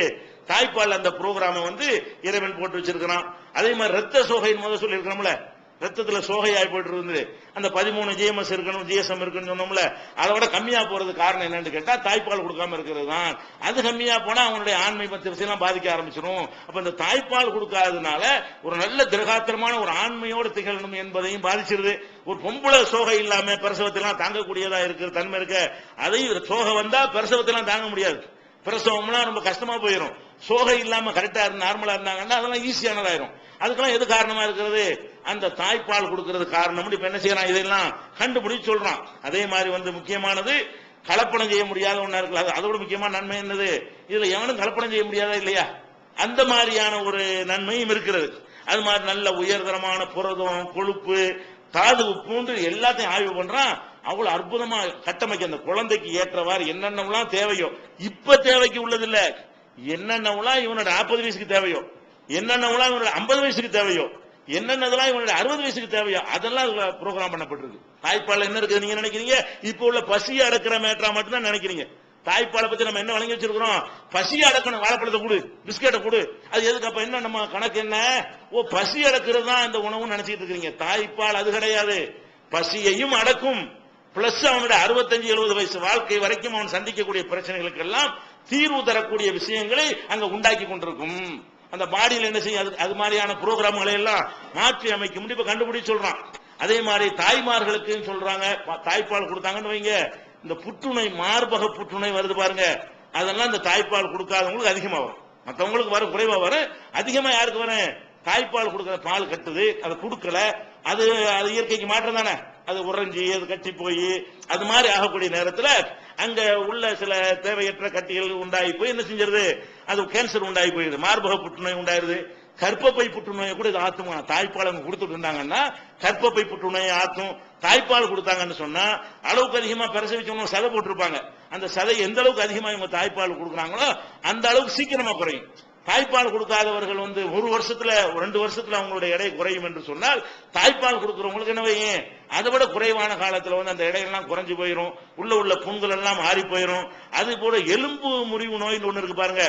தாய்ப்பால் அந்த புரோகிராம வந்து இறைவன் போட்டு வச்சிருக்கிறான். அதே மாதிரி ரத்த சோகையின் முதல் சொல்லி இருக்கிறோம்ல, ரத்தத்துல சோகையாய் போயிட்டு இருந்து அந்த 13 ஜிஎம்எஸ் இருக்கணும், ஜிஎஸ்எம் இருக்குன்னு சொன்னோம்ல, அதை விட கம்மியா போறது காரணம் என்னன்னு கேட்டா தாய்ப்பால் கொடுக்காம இருக்கிறது தான். அது கம்மியா போனா அவனுடைய ஆண்மை பத்தி விஷயம் பாதிக்க ஆரம்பிச்சிடும். அப்ப இந்த தாய்ப்பால் கொடுக்காததுனால ஒரு நல்ல திரகாத்திரமான ஒரு ஆண்மையோடு திகழணும் என்பதையும் பாதிச்சிருது. ஒரு பொம்பளை சோகை இல்லாம பிரசவத்தெல்லாம் தாங்கக்கூடியதா இருக்கிற தன்மை இருக்க, அதையும் சோகை வந்தா பிரசவத்தெல்லாம் தாங்க முடியாது, பிரசவம்லாம் ரொம்ப கஷ்டமா போயிடும். சோகை இல்லாம கரெக்டா நார்மலா இருந்தாங்கன்னா அதெல்லாம் ஈஸியானதாயிரும். அதுக்கெல்லாம் எது காரணமா இருக்கிறது, அந்த தாய்ப்பால் கொடுக்கிறது காரணம். இப்ப என்ன செய்யறான், இதெல்லாம் கண்டுபிடிச்சு சொல்றான். அதே மாதிரி வந்து முக்கியமானது கலப்படம் செய்ய முடியாத ஒண்ணா இருக்கலாம். அதோட முக்கியமான நன்மை என்னது, இதுல எவனும் கலப்படம் செய்ய முடியாதா இல்லையா, அந்த மாதிரியான ஒரு நன்மையும் இருக்கிறது. அது மாதிரி நல்ல உயர்தரமான புரதம், கொழுப்பு, தாது உப்பு எல்லாத்தையும் ஆய்வு பண்றான். அவ்வளவு அற்புதமா கட்டமைக்க அந்த குழந்தைக்கு ஏற்றவாறு என்னென்னலாம் தேவையோ, இப்ப தேவைக்கு உள்ளது இல்ல, என்னென்னலாம் இவனோட 40 வயசுக்கு தேவையோ, என்னென்னலாம் இவனோட 50 வயசுக்கு தேவையோ, என்னென்னதெல்லாம் இவனோட 60 வயசுக்கு தேவையோ அதெல்லாம் ப்ரோக்ராம் பண்ணப்பட்டிருக்கு. தாய்ப்பால் என்ன இருக்குது நீங்க நினைக்கிறீங்க, இப்ப உள்ள பசியை அடக்கிற மேட்டரா மட்டும்தான் நினைக்கிறீங்க. தாய்ப்பாலை பத்தி நம்ம என்ன வழங்கி வச்சிருக்கிறோம், பசியை அடக்கணும், வாழைப்பழத்தை கொடு, பிஸ்கெட்டை கொடு, அது எதுக்கு, அப்ப என்ன நம்ம கணக்கு என்ன, பசி அடக்கிறது தான் இந்த உணவு நினைச்சிட்டு இருக்கீங்க. தாய்ப்பால் அது கிடையாது, பசியையும் அடக்கும், பிளஸ் அவனுடைய 65-70 வயசு வாழ்க்கை வரைக்கும் அவன் சந்திக்கக்கூடிய பிரச்சனைகளுக்கு எல்லாம் தீர்வு தரக்கூடிய விஷயங்களை அங்க உண்டாக்கி கொண்டிருக்கும். அந்த பாடியில் என்ன செய்யும், அது மாதிரியான புரோகிராம்களை எல்லாம் மாற்றி அமைக்கும். இப்ப கண்டுபிடிச்சு சொல்றான். அதே மாதிரி தாய்மார்களுக்கு சொல்றாங்க, தாய்ப்பால் கொடுத்தாங்கன்னு வைங்க, இந்த புற்றுநோய் மார்பக புற்றுநோய் வருது பாருங்க, அதெல்லாம் இந்த தாய்ப்பால் கொடுக்காதவங்களுக்கு அதிகமா வரும். மற்றவங்களுக்கு வர குறைவா வரும், அதிகமா யாருக்கு வரும்? தாய்ப்பால் கொடுக்கிற பால் கட்டுது, அதை கொடுக்கல, அது இயற்கைக்கு மாற்றம் தானே, அது உறைஞ்சி அது கட்டி போய் அது மாதிரி ஆகக்கூடிய நேரத்தில் அங்க உள்ள சில தேவையற்ற கட்டிகள் உண்டாகி போய் என்ன செஞ்சிருது, அது கேன்சர் உண்டாகி போயிருது, மார்பக புற்றுநோய் உண்டாயிருது. கர்ப்பப்பை புற்றுநோயை கூட இது ஆத்துமா. தாய்ப்பால் அவங்க கொடுத்துட்டு இருந்தாங்கன்னா கர்ப்பப்பை புற்றுநோயை ஆத்தும். தாய்ப்பால் கொடுத்தாங்கன்னு சொன்னா அளவுக்கு அதிகமா பிரசவிச்சவங்க சதை போட்டிருப்பாங்க, அந்த சதை எந்த அளவுக்கு அதிகமா இவங்க தாய்ப்பால் கொடுக்குறாங்களோ அந்த அளவுக்கு சீக்கிரமா குறையும். தாய்ப்பால் கொடுக்காதவர்கள் ஒரு வருஷத்துல 2 வருஷத்துல அவங்களுடைய எடை குறையும் என்று சொன்னால், தாய்ப்பால் கொடுக்கிறவங்களுக்கு என்ன வையும், அதை விட குறைவான காலத்துல அந்த எடையெல்லாம் குறைஞ்சு போயிடும், உள்ள புண்கள் எல்லாம் மாறி போயிடும். அது போல எலும்பு முறிவு நோய்னு ஒண்ணு இருக்கு பாருங்க,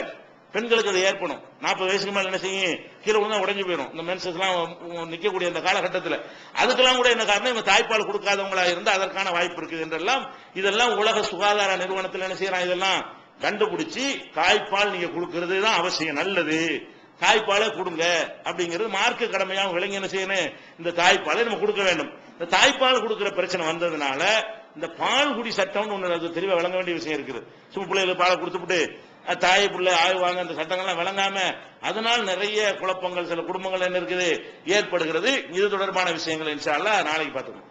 பெண்களுக்கு அது ஏற்படும். 40 வயசுக்கு மேல என்ன செய்யும், கீழே விழுந்தா உடைஞ்சு போயிடும். இந்த மென்சஸ் எல்லாம் நிக்கக்கூடிய அந்த காலகட்டத்தில் அதுக்கெல்லாம் கூட என்ன காரணம், இவங்க தாய்ப்பால் கொடுக்காதவங்களா இருந்தா அதற்கான வாய்ப்பு இருக்குது என்றெல்லாம் இதெல்லாம் உலக சுகாதார நிறுவனத்தில் என்ன செய்யறாங்க, இதெல்லாம் கண்டுபிடிச்சு தாய்ப்பால் நீங்க கொடுக்கிறது தான் அவசியம், நல்லது, தாய்ப்பாலை கொடுங்க அப்படிங்கிறது மார்க்க கடமையாக விளங்கி என்ன செய்யணும், இந்த தாய்ப்பாலை நம்ம கொடுக்க வேண்டும். இந்த தாய்ப்பால் கொடுக்கிற பிரச்சனை வந்ததுனால இந்த பால் குடி சட்டம் ஒன்று தெளிவா விளங்க வேண்டிய விஷயம் இருக்குது. சும்மா பிள்ளைகளுக்கு பாலை கொடுத்துட்டு தாய் பிள்ளை ஆய்வாங்க, அந்த சட்டங்கள்லாம் விளங்காம அதனால் நிறைய குழப்பங்கள் சில குடும்பங்கள் என்ன இருக்குது ஏற்படுகிறது. இது தொடர்பான விஷயங்கள் இன்ஷா அல்லாஹ் நாளைக்கு பார்த்துக்கணும்.